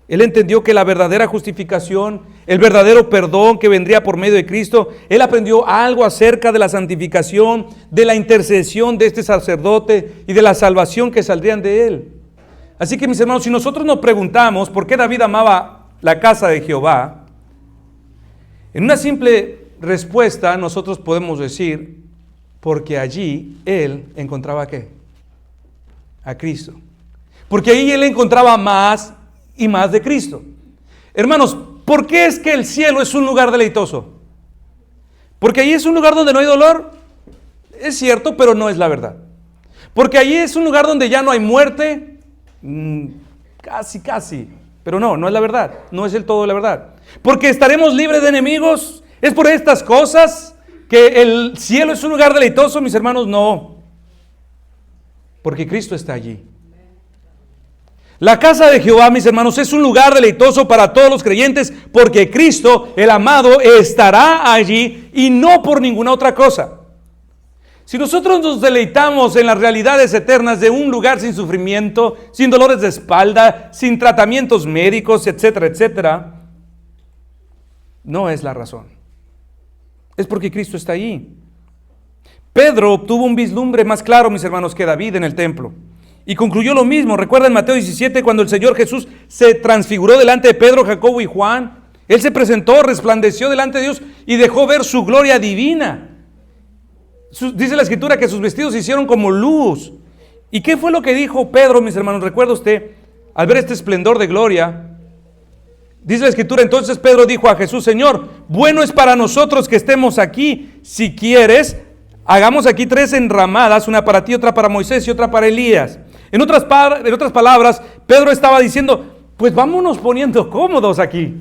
él entendió que la verdadera justificación, el verdadero perdón que vendría por medio de Cristo, él aprendió algo acerca de la santificación, de la intercesión de este sacerdote y de la salvación que saldrían de él. Así que, mis hermanos, si nosotros nos preguntamos por qué David amaba la casa de Jehová, en una simple respuesta nosotros podemos decir, porque allí él encontraba ¿qué? A Cristo. Porque ahí él encontraba más y más de Cristo. Hermanos, ¿por qué es que el cielo es un lugar deleitoso? Porque ahí es un lugar donde no hay dolor. Es cierto, pero no es la verdad. Porque ahí es un lugar donde ya no hay muerte. Casi. Pero no es la verdad. No es el todo la verdad. Porque estaremos libres de enemigos. Es por estas cosas que el cielo es un lugar deleitoso, mis hermanos. No. Porque Cristo está allí. La casa de Jehová, mis hermanos, es un lugar deleitoso para todos los creyentes porque Cristo, el amado, estará allí y no por ninguna otra cosa. Si nosotros nos deleitamos en las realidades eternas de un lugar sin sufrimiento, sin dolores de espalda, sin tratamientos médicos, etcétera, etcétera, no es la razón. Es porque Cristo está allí. Pedro obtuvo un vislumbre más claro, mis hermanos, que David en el templo. Y concluyó lo mismo. Recuerda en Mateo 17 cuando el Señor Jesús se transfiguró delante de Pedro, Jacobo y Juan. Él se presentó, resplandeció delante de Dios y dejó ver su gloria divina. Dice la Escritura que sus vestidos se hicieron como luz. ¿Y qué fue lo que dijo Pedro, mis hermanos? ¿Recuerda usted? Al ver este esplendor de gloria, dice la Escritura, entonces Pedro dijo a Jesús, Señor, bueno es para nosotros que estemos aquí. Si quieres, hagamos aquí 3 enramadas, una para ti, otra para Moisés y otra para Elías. En otras palabras, Pedro estaba diciendo, pues vámonos poniendo cómodos aquí.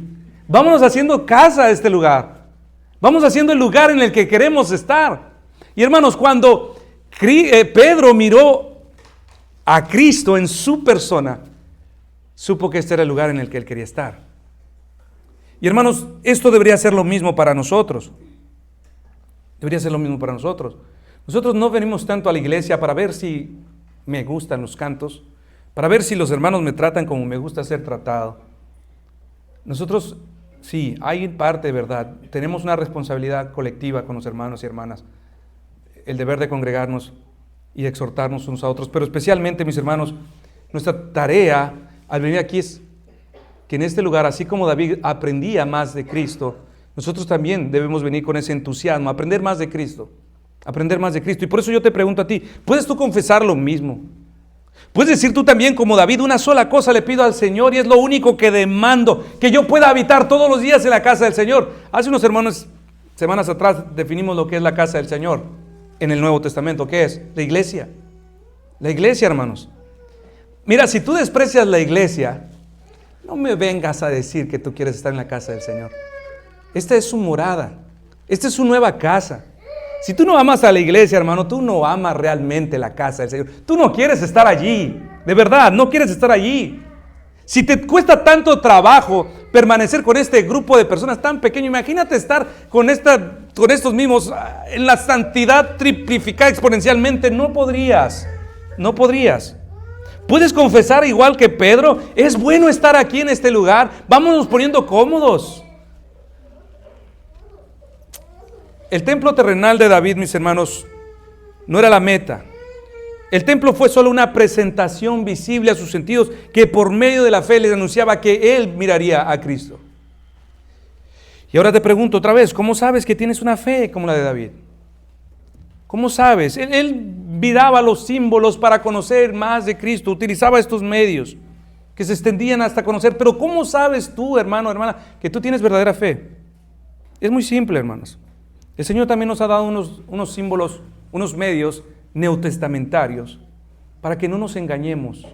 Vámonos haciendo casa a este lugar. Vamos haciendo el lugar en el que queremos estar. Y hermanos, cuando Pedro miró a Cristo en su persona, supo que este era el lugar en el que él quería estar. Y hermanos, esto debería ser lo mismo para nosotros. Debería ser lo mismo para nosotros. Nosotros no venimos tanto a la iglesia para ver si me gustan los cantos, para ver si los hermanos me tratan como me gusta ser tratado. Nosotros sí, hay parte de verdad. Tenemos una responsabilidad colectiva con los hermanos y hermanas. El deber de congregarnos y exhortarnos unos a otros. Pero especialmente, mis hermanos, nuestra tarea al venir aquí es que en este lugar, así como David aprendía más de Cristo, nosotros también debemos venir con ese entusiasmo, aprender más de Cristo. Aprender más de Cristo. Y por eso yo te pregunto a ti, ¿puedes tú confesar lo mismo? ¿Puedes decir tú también como David, una sola cosa le pido al Señor y es lo único que demando, que yo pueda habitar todos los días en la casa del Señor? Hace unos semanas atrás definimos lo que es la casa del Señor en el Nuevo Testamento. ¿Qué es? La iglesia. La iglesia, hermanos. Mira, si tú desprecias la iglesia, no me vengas a decir que tú quieres estar en la casa del Señor. Esta es su morada. Esta es su nueva casa. Si tú no amas a la iglesia, hermano, tú no amas realmente la casa del Señor. Tú no quieres estar allí. De verdad, no quieres estar allí. Si te cuesta tanto trabajo permanecer con este grupo de personas tan pequeño, imagínate estar con estos mismos en la santidad triplificada exponencialmente. No podrías. No podrías. Puedes confesar igual que Pedro, es bueno estar aquí en este lugar. Vámonos poniendo cómodos. El templo terrenal de David, mis hermanos, no era la meta. El templo fue solo una presentación visible a sus sentidos que por medio de la fe les anunciaba que él miraría a Cristo. Y ahora te pregunto otra vez, ¿cómo sabes que tienes una fe como la de David? ¿Cómo sabes? Él miraba los símbolos para conocer más de Cristo, utilizaba estos medios que se extendían hasta conocer. Pero ¿cómo sabes tú, hermano, hermana, que tú tienes verdadera fe? Es muy simple, hermanos. El Señor también nos ha dado unos símbolos, unos medios neotestamentarios para que no nos engañemos.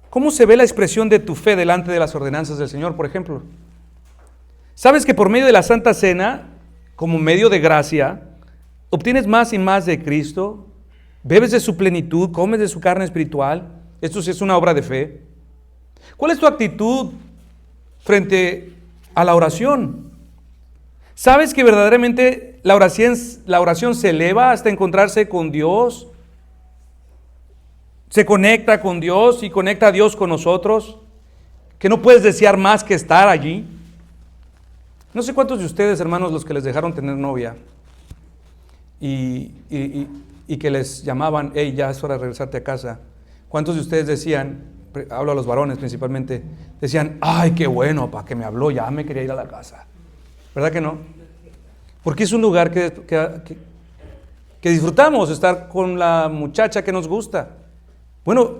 ¿Cómo se ve la expresión de tu fe delante de las ordenanzas del Señor, por ejemplo? ¿Sabes que por medio de la Santa Cena, como medio de gracia, obtienes más y más de Cristo? ¿Bebes de su plenitud? ¿Comes de su carne espiritual? Esto sí es una obra de fe. ¿Cuál es tu actitud frente a la oración? ¿Sabes que verdaderamente la oración se eleva hasta encontrarse con Dios? Se conecta con Dios y conecta a Dios con nosotros. Que no puedes desear más que estar allí. No sé cuántos de ustedes, hermanos, los que les dejaron tener novia y que les llamaban, hey, ya es hora de regresarte a casa. ¿Cuántos de ustedes decían, hablo a los varones principalmente, decían, ay, qué bueno, para que me habló, ya me quería ir a la casa? ¿Verdad que no? Porque es un lugar que disfrutamos, estar con la muchacha que nos gusta. Bueno,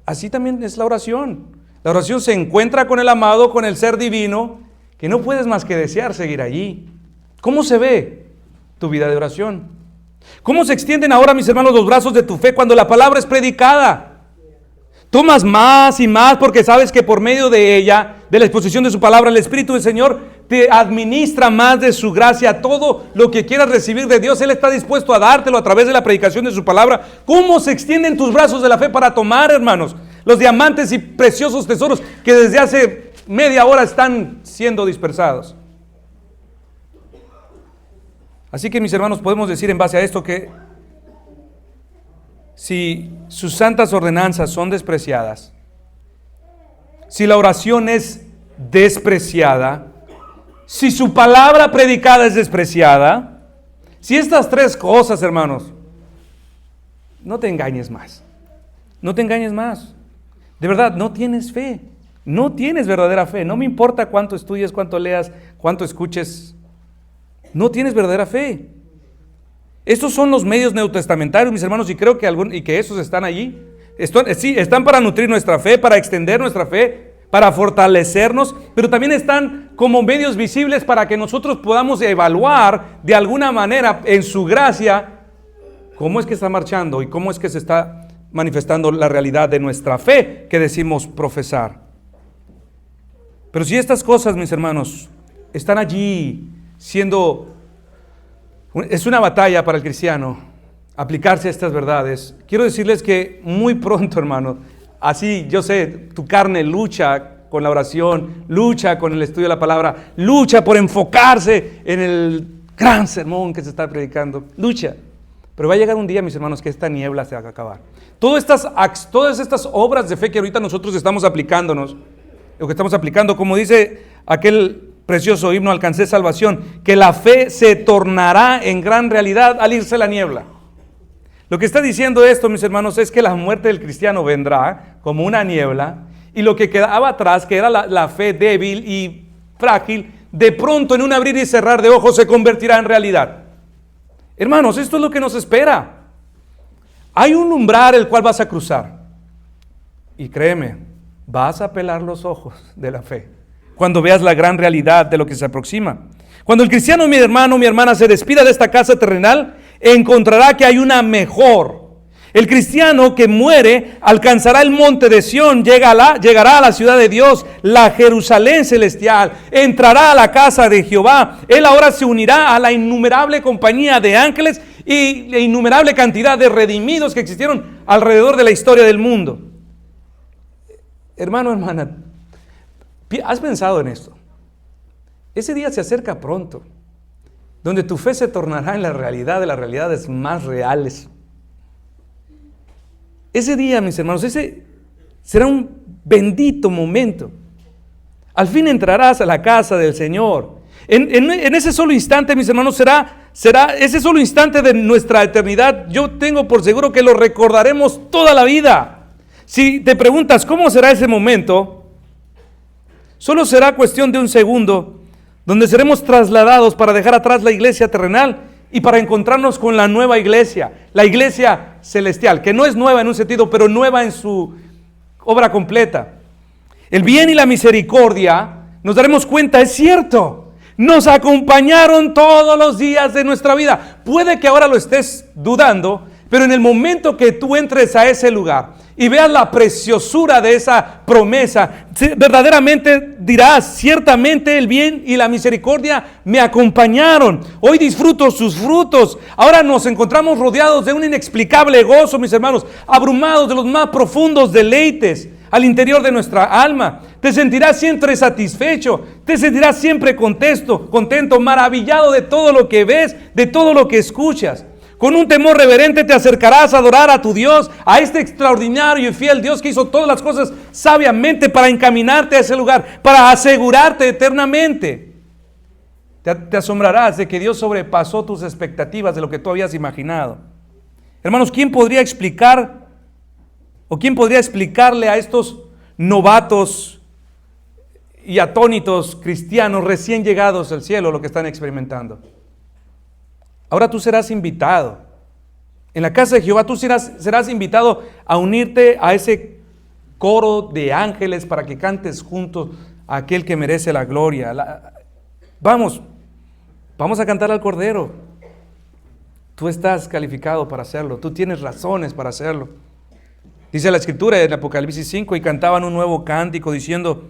así también es la oración. La oración se encuentra con el amado, con el ser divino, que no puedes más que desear seguir allí. ¿Cómo se ve tu vida de oración? ¿Cómo se extienden ahora, mis hermanos, los brazos de tu fe cuando la palabra es predicada? Tomas más y más porque sabes que por medio de ella, de la exposición de su palabra, el Espíritu del Señor te administra más de su gracia. Todo lo que quieras recibir de Dios, Él está dispuesto a dártelo a través de la predicación de su palabra. ¿Cómo se extienden tus brazos de la fe para tomar, hermanos, los diamantes y preciosos tesoros que desde hace media hora están siendo dispersados? Así que, mis hermanos, podemos decir en base a esto que si sus santas ordenanzas son despreciadas, si la oración es despreciada, si su palabra predicada es despreciada, si estas tres cosas, hermanos, no te engañes más. No te engañes más. De verdad, no tienes fe. No tienes verdadera fe. No me importa cuánto estudies, cuánto leas, cuánto escuches. No tienes verdadera fe. Estos son los medios neotestamentarios, mis hermanos, y creo que esos están allí. Están para nutrir nuestra fe, para extender nuestra fe, para fortalecernos, pero también están como medios visibles para que nosotros podamos evaluar de alguna manera en su gracia cómo es que está marchando y cómo es que se está manifestando la realidad de nuestra fe que decimos profesar. Pero si estas cosas, mis hermanos, están allí es una batalla para el cristiano aplicarse a estas verdades. Quiero decirles que muy pronto, hermano, así yo sé, tu carne lucha con la oración, lucha con el estudio de la palabra, lucha por enfocarse en el gran sermón que se está predicando, lucha. Pero va a llegar un día, mis hermanos, que esta niebla se va a acabar. Todas estas obras de fe que ahorita nosotros estamos aplicando, como dice aquel precioso himno, alcancé salvación, que la fe se tornará en gran realidad al irse la niebla. Lo que está diciendo esto, mis hermanos, es que la muerte del cristiano vendrá como una niebla, y lo que quedaba atrás, que era la fe débil y frágil, de pronto en un abrir y cerrar de ojos se convertirá en realidad. Hermanos, esto es lo que nos espera. Hay un umbral el cual vas a cruzar, y créeme, vas a pelar los ojos de la fe cuando veas la gran realidad de lo que se aproxima. Cuando el cristiano, mi hermano, mi hermana, se despida de esta casa terrenal, encontrará que hay una mejor. El cristiano que muere alcanzará el monte de Sión, llegará a la ciudad de Dios, la Jerusalén celestial, entrará a la casa de Jehová. Él ahora se unirá a la innumerable compañía de ángeles y la innumerable cantidad de redimidos que existieron alrededor de la historia del mundo. Hermano, hermana, ¿has pensado en esto? Ese día se acerca pronto, donde tu fe se tornará en la realidad de las realidades más reales. Ese día, mis hermanos, ese será un bendito momento. Al fin entrarás a la casa del Señor. En ese solo instante, mis hermanos, será ese solo instante de nuestra eternidad. Yo tengo por seguro que lo recordaremos toda la vida. Si te preguntas cómo será ese momento, solo será cuestión de un segundo, donde seremos trasladados para dejar atrás la iglesia terrenal y para encontrarnos con la nueva iglesia, la iglesia celestial, que no es nueva en un sentido, pero nueva en su obra completa. El bien y la misericordia, nos daremos cuenta, es cierto, nos acompañaron todos los días de nuestra vida. Puede que ahora lo estés dudando, pero en el momento que tú entres a ese lugar y veas la preciosura de esa promesa, verdaderamente dirás, ciertamente el bien y la misericordia me acompañaron. Hoy disfruto sus frutos. Ahora nos encontramos rodeados de un inexplicable gozo, mis hermanos, abrumados de los más profundos deleites al interior de nuestra alma. Te sentirás siempre satisfecho, te sentirás siempre contento, maravillado de todo lo que ves, de todo lo que escuchas. Con un temor reverente te acercarás a adorar a tu Dios, a este extraordinario y fiel Dios que hizo todas las cosas sabiamente para encaminarte a ese lugar, para asegurarte eternamente. Te asombrarás de que Dios sobrepasó tus expectativas de lo que tú habías imaginado. Hermanos, ¿quién podría explicar o quién podría explicarle a estos novatos y atónitos cristianos recién llegados al cielo lo que están experimentando? Ahora tú serás invitado. En la casa de Jehová tú serás invitado a unirte a ese coro de ángeles para que cantes juntos a aquel que merece la gloria. Vamos a cantar al Cordero. Tú estás calificado para hacerlo. Tú tienes razones para hacerlo. Dice la Escritura en Apocalipsis 5, y cantaban un nuevo cántico diciendo,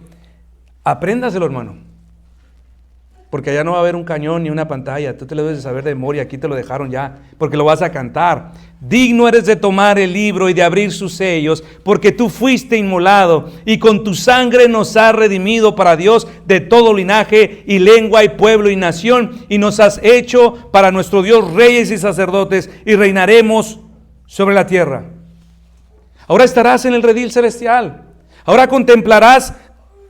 apréndaselo, hermano. Porque allá no va a haber un cañón ni una pantalla. Tú te lo debes de saber de memoria. Aquí te lo dejaron ya. Porque lo vas a cantar. Digno eres de tomar el libro y de abrir sus sellos. Porque tú fuiste inmolado. Y con tu sangre nos has redimido para Dios de todo linaje y lengua y pueblo y nación. Y nos has hecho para nuestro Dios reyes y sacerdotes. Y reinaremos sobre la tierra. Ahora estarás en el redil celestial. Ahora contemplarás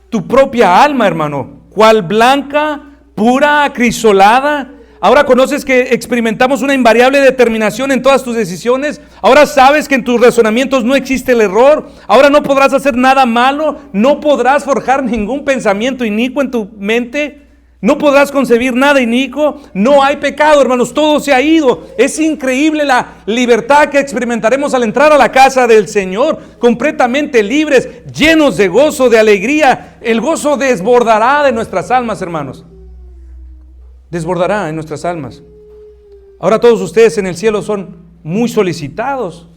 tu propia alma, hermano. Cual blanca, pura, acrisolada. Ahora conoces que experimentamos una invariable determinación en todas tus decisiones. Ahora sabes que en tus razonamientos no existe el error. Ahora no podrás hacer nada malo. No podrás forjar ningún pensamiento inicuo en tu mente. No podrás concebir nada inicuo. No hay pecado, hermanos. Todo se ha ido. Es increíble la libertad que experimentaremos al entrar a la casa del Señor. Completamente libres, llenos de gozo, de alegría. El gozo desbordará de nuestras almas, hermanos. Desbordará en nuestras almas. Ahora todos ustedes en el cielo son muy solicitados.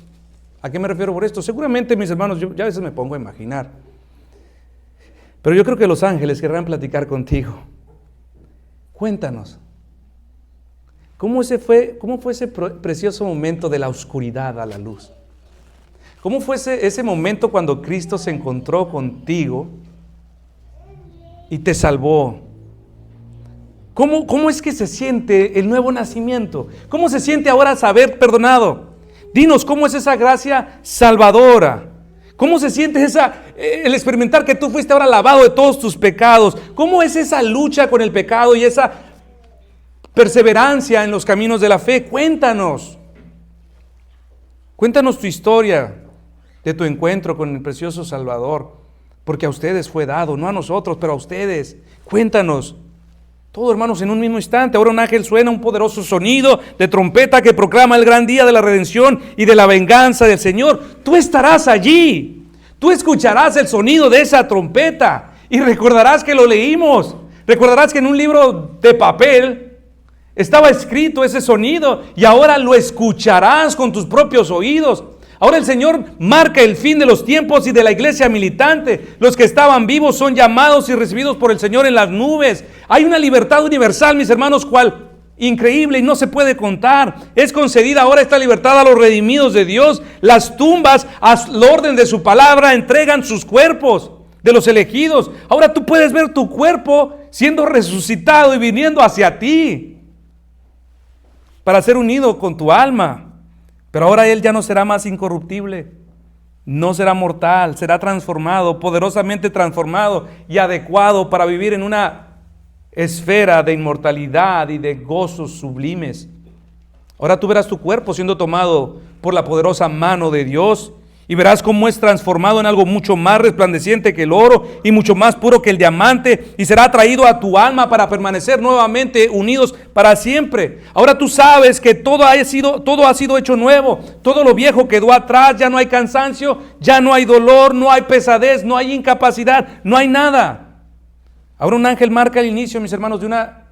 ¿A qué me refiero por esto? Seguramente, mis hermanos, yo a veces me pongo a imaginar. Pero yo creo que los ángeles querrán platicar contigo. Cuéntanos, ¿cómo fue ese precioso momento de la oscuridad a la luz? ¿Cómo fue ese momento cuando Cristo se encontró contigo y te salvó? ¿Cómo es que se siente el nuevo nacimiento? ¿Cómo se siente ahora saber perdonado? Dinos, ¿cómo es esa gracia salvadora? ¿Cómo se siente el experimentar que tú fuiste ahora lavado de todos tus pecados? ¿Cómo es esa lucha con el pecado y esa perseverancia en los caminos de la fe? Cuéntanos tu historia de tu encuentro con el precioso Salvador, porque a ustedes fue dado, no a nosotros, pero a ustedes. Cuéntanos. Todo, hermanos, en un mismo instante. Ahora un ángel suena un poderoso sonido de trompeta que proclama el gran día de la redención y de la venganza del Señor. Tú estarás allí. Tú escucharás el sonido de esa trompeta y recordarás que lo leímos. Recordarás que en un libro de papel estaba escrito ese sonido y ahora lo escucharás con tus propios oídos. Ahora el Señor marca el fin de los tiempos y de la iglesia militante. Los que estaban vivos son llamados y recibidos por el Señor en las nubes. Hay una libertad universal, mis hermanos, cual increíble y no se puede contar. Es concedida ahora esta libertad a los redimidos de Dios. Las tumbas, al orden de su palabra, entregan sus cuerpos de los elegidos. Ahora tú puedes ver tu cuerpo siendo resucitado y viniendo hacia ti para ser unido con tu alma. Pero ahora Él ya no será más incorruptible, no será mortal, será transformado, poderosamente transformado y adecuado para vivir en una esfera de inmortalidad y de gozos sublimes. Ahora tú verás tu cuerpo siendo tomado por la poderosa mano de Dios y verás cómo es transformado en algo mucho más resplandeciente que el oro y mucho más puro que el diamante, y será traído a tu alma para permanecer nuevamente unidos para siempre. Ahora tú sabes que todo ha sido hecho nuevo. Todo lo viejo quedó atrás. Ya no hay cansancio, ya no hay dolor, no hay pesadez, no hay incapacidad, no hay nada. Ahora un ángel marca el inicio, mis hermanos, de una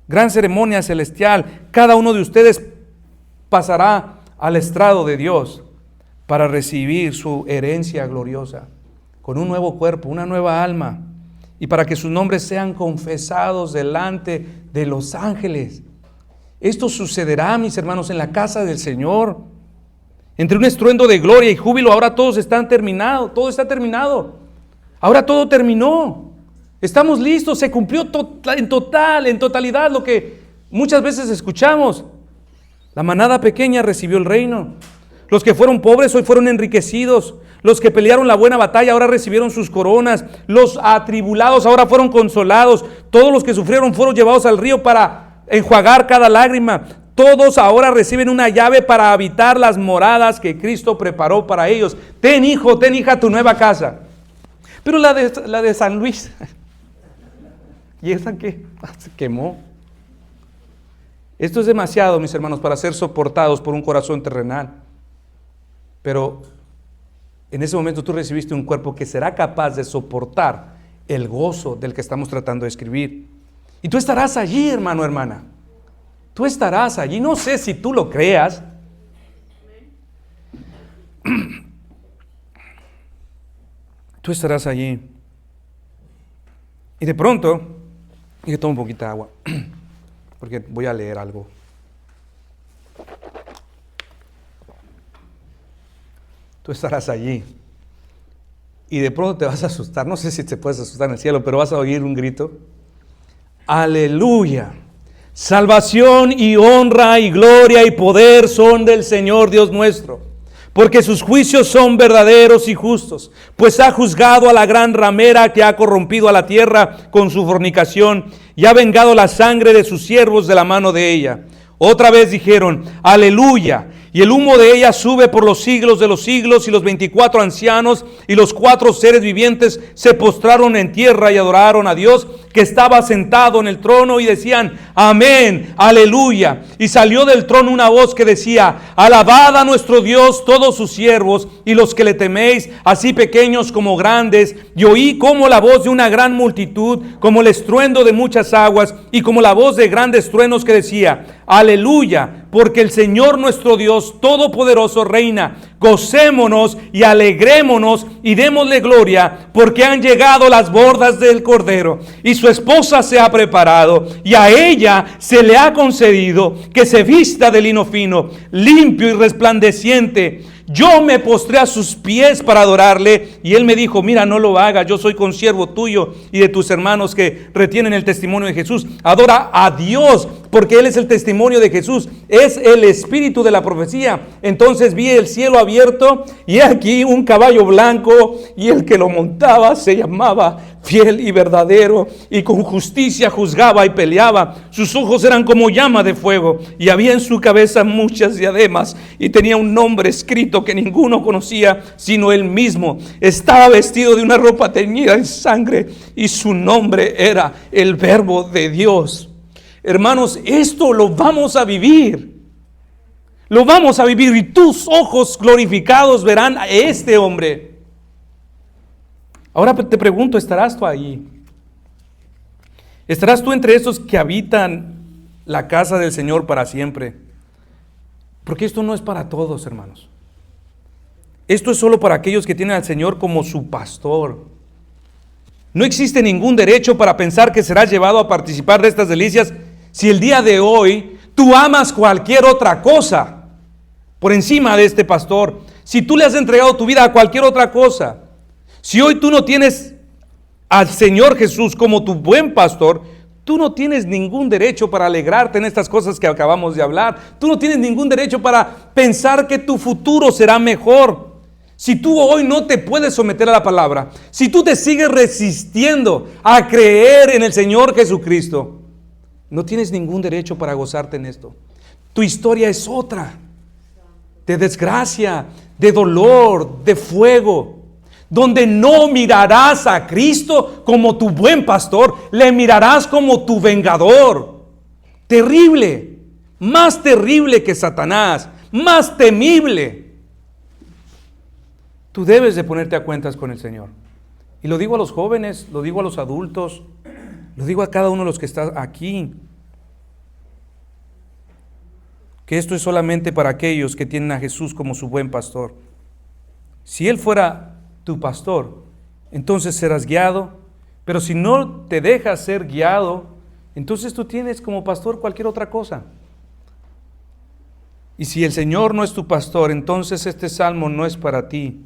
gran ceremonia celestial. Cada uno de ustedes pasará al estrado de Dios para recibir su herencia gloriosa, con un nuevo cuerpo, una nueva alma, y para que sus nombres sean confesados delante de los ángeles. Esto sucederá, mis hermanos, en la casa del Señor. Entre un estruendo de gloria y júbilo, ahora todo está terminado. Ahora todo terminó. Estamos listos, se cumplió en totalidad lo que muchas veces escuchamos. La manada pequeña recibió el reino. Los que fueron pobres hoy fueron enriquecidos. Los que pelearon la buena batalla ahora recibieron sus coronas. Los atribulados ahora fueron consolados. Todos los que sufrieron fueron llevados al río para enjuagar cada lágrima. Todos ahora reciben una llave para habitar las moradas que Cristo preparó para ellos. Ten, hijo, ten, hija, tu nueva casa. Pero la de San Luis, ¿y esa qué? Se quemó. Esto es demasiado, mis hermanos, para ser soportados por un corazón terrenal. Pero en ese momento tú recibiste un cuerpo que será capaz de soportar el gozo del que estamos tratando de escribir. Y tú estarás allí, hermano, hermana. Tú estarás allí. No sé si tú lo creas. Tú estarás allí. Y de pronto, y tomo un poquito de agua, porque voy a leer algo. Tú estarás allí y de pronto te vas a asustar. No sé si te puedes asustar en el cielo, pero vas a oír un grito. Aleluya. Salvación y honra y gloria y poder son del Señor Dios nuestro, porque sus juicios son verdaderos y justos, pues ha juzgado a la gran ramera que ha corrompido a la tierra con su fornicación y ha vengado la sangre de sus siervos de la mano de ella. Otra vez dijeron, aleluya. Y el humo de ella sube por los siglos de los siglos, y los 24 ancianos y los 4 seres vivientes se postraron en tierra y adoraron a Dios que estaba sentado en el trono y decían, amén, aleluya. Y salió del trono una voz que decía, alabad a nuestro Dios todos sus siervos y los que le teméis, así pequeños como grandes. Y oí como la voz de una gran multitud, como el estruendo de muchas aguas y como la voz de grandes truenos que decía, aleluya, porque el Señor nuestro Dios Todopoderoso reina. Gocémonos y alegrémonos y démosle gloria, porque han llegado las bodas del Cordero y su esposa se ha preparado, y a ella se le ha concedido que se vista de lino fino, limpio y resplandeciente. Yo me postré a sus pies para adorarle, y él me dijo, mira, no lo hagas, yo soy consiervo tuyo y de tus hermanos que retienen el testimonio de Jesús. Adora a Dios, porque Él es el testimonio de Jesús, es el espíritu de la profecía. Entonces vi el cielo abierto y aquí un caballo blanco, y el que lo montaba se llamaba Fiel y Verdadero, y con justicia juzgaba y peleaba. Sus ojos eran como llama de fuego, y había en su cabeza muchas diademas, y tenía un nombre escrito que ninguno conocía sino él mismo. Estaba vestido de una ropa teñida en sangre, y su nombre era el Verbo de Dios. Hermanos, esto lo vamos a vivir. Lo vamos a vivir, y tus ojos glorificados verán a este hombre. Ahora te pregunto, ¿estarás tú ahí? ¿Estarás tú entre esos que habitan la casa del Señor para siempre? Porque esto no es para todos, hermanos. Esto es solo para aquellos que tienen al Señor como su pastor. No existe ningún derecho para pensar que serás llevado a participar de estas delicias si el día de hoy tú amas cualquier otra cosa por encima de este pastor. Si tú le has entregado tu vida a cualquier otra cosa. Si hoy tú no tienes al Señor Jesús como tu buen pastor, tú no tienes ningún derecho para alegrarte en estas cosas que acabamos de hablar. Tú no tienes ningún derecho para pensar que tu futuro será mejor. Si tú hoy no te puedes someter a la palabra, si tú te sigues resistiendo a creer en el Señor Jesucristo, no tienes ningún derecho para gozarte en esto. Tu historia es otra, de desgracia, de dolor, de fuego, donde no mirarás a Cristo como tu buen pastor, le mirarás como tu vengador. Terrible, más terrible que Satanás, más temible. Tú debes de ponerte a cuentas con el Señor. Y lo digo a los jóvenes, lo digo a los adultos, lo digo a cada uno de los que está aquí. Que esto es solamente para aquellos que tienen a Jesús como su buen pastor. Si Él fuera tu pastor, entonces serás guiado, pero si no te dejas ser guiado, entonces tú tienes como pastor cualquier otra cosa. Y si el Señor no es tu pastor, entonces este salmo no es para ti.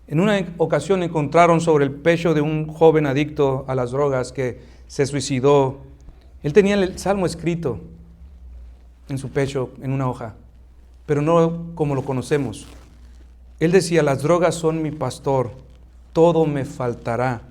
En una ocasión encontraron sobre el pecho de un joven adicto a las drogas que se suicidó. Él tenía el salmo escrito en su pecho, en una hoja, pero no como lo conocemos. Él decía: las drogas son mi pastor, todo me faltará.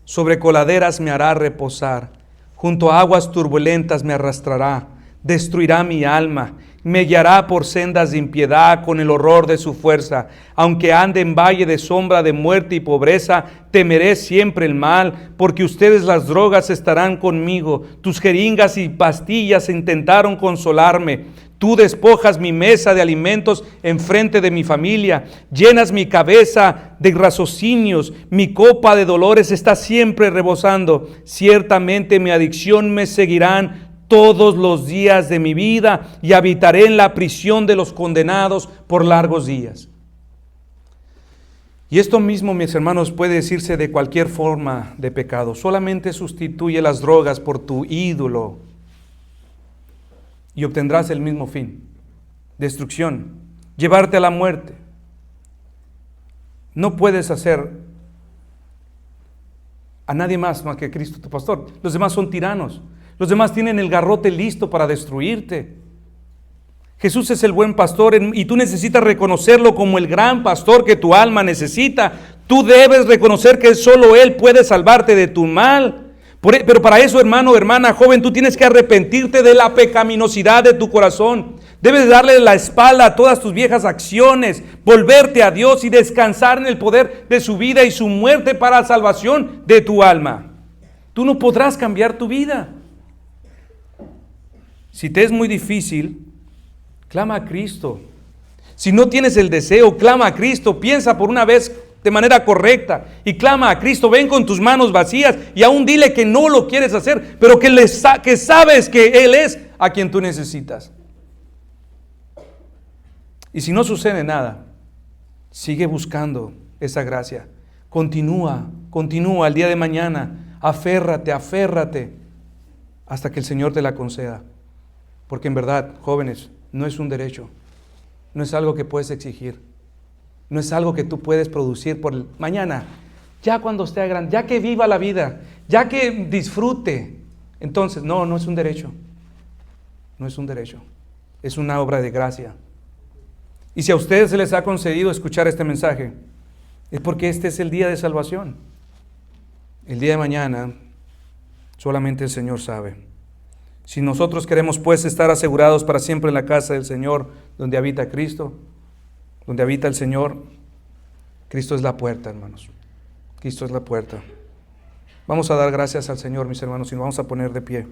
Sobre coladeras me hará reposar, junto a aguas turbulentas me arrastrará. Destruirá mi alma, me guiará por sendas de impiedad con el horror de su fuerza. Aunque ande en valle de sombra de muerte y pobreza, temeré siempre el mal, porque ustedes las drogas estarán conmigo. Tus jeringas y pastillas intentaron consolarme. Tú despojas mi mesa de alimentos enfrente de mi familia, llenas mi cabeza de raciocinios, mi copa de dolores está siempre rebosando. Ciertamente mi adicción me seguirán todos los días de mi vida y habitaré en la prisión de los condenados por largos días. Y esto mismo, mis hermanos, puede decirse de cualquier forma de pecado. Solamente sustituye las drogas por tu ídolo y obtendrás el mismo fin: destrucción, llevarte a la muerte. No puedes hacer a nadie más que Cristo tu pastor. Los demás son tiranos. Los demás tienen el garrote listo para destruirte. Jesús es el buen pastor y tú necesitas reconocerlo como el gran pastor que tu alma necesita. Tú debes reconocer que solo Él puede salvarte de tu mal. Pero para eso, hermano, hermana, joven, tú tienes que arrepentirte de la pecaminosidad de tu corazón. Debes darle la espalda a todas tus viejas acciones, volverte a Dios y descansar en el poder de su vida y su muerte para la salvación de tu alma. Tú no podrás cambiar tu vida. Si te es muy difícil, clama a Cristo. Si no tienes el deseo, clama a Cristo. Piensa por una vez de manera correcta y clama a Cristo. Ven con tus manos vacías y aún dile que no lo quieres hacer, pero que sabes que Él es a quien tú necesitas. Y si no sucede nada, sigue buscando esa gracia. Continúa el día de mañana. Aférrate hasta que el Señor te la conceda. Porque en verdad, jóvenes, no es un derecho, no es algo que puedes exigir, no es algo que tú puedes producir por mañana, ya cuando esté grande, ya que viva la vida, ya que disfrute. Entonces, no es un derecho, no es un derecho, es una obra de gracia. Y si a ustedes se les ha concedido escuchar este mensaje, es porque este es el día de salvación. El día de mañana, solamente el Señor sabe. Si nosotros queremos pues estar asegurados para siempre en la casa del Señor, donde habita Cristo, donde habita el Señor, Cristo es la puerta, hermanos. Cristo es la puerta. Vamos a dar gracias al Señor, mis hermanos, y nos vamos a poner de pie.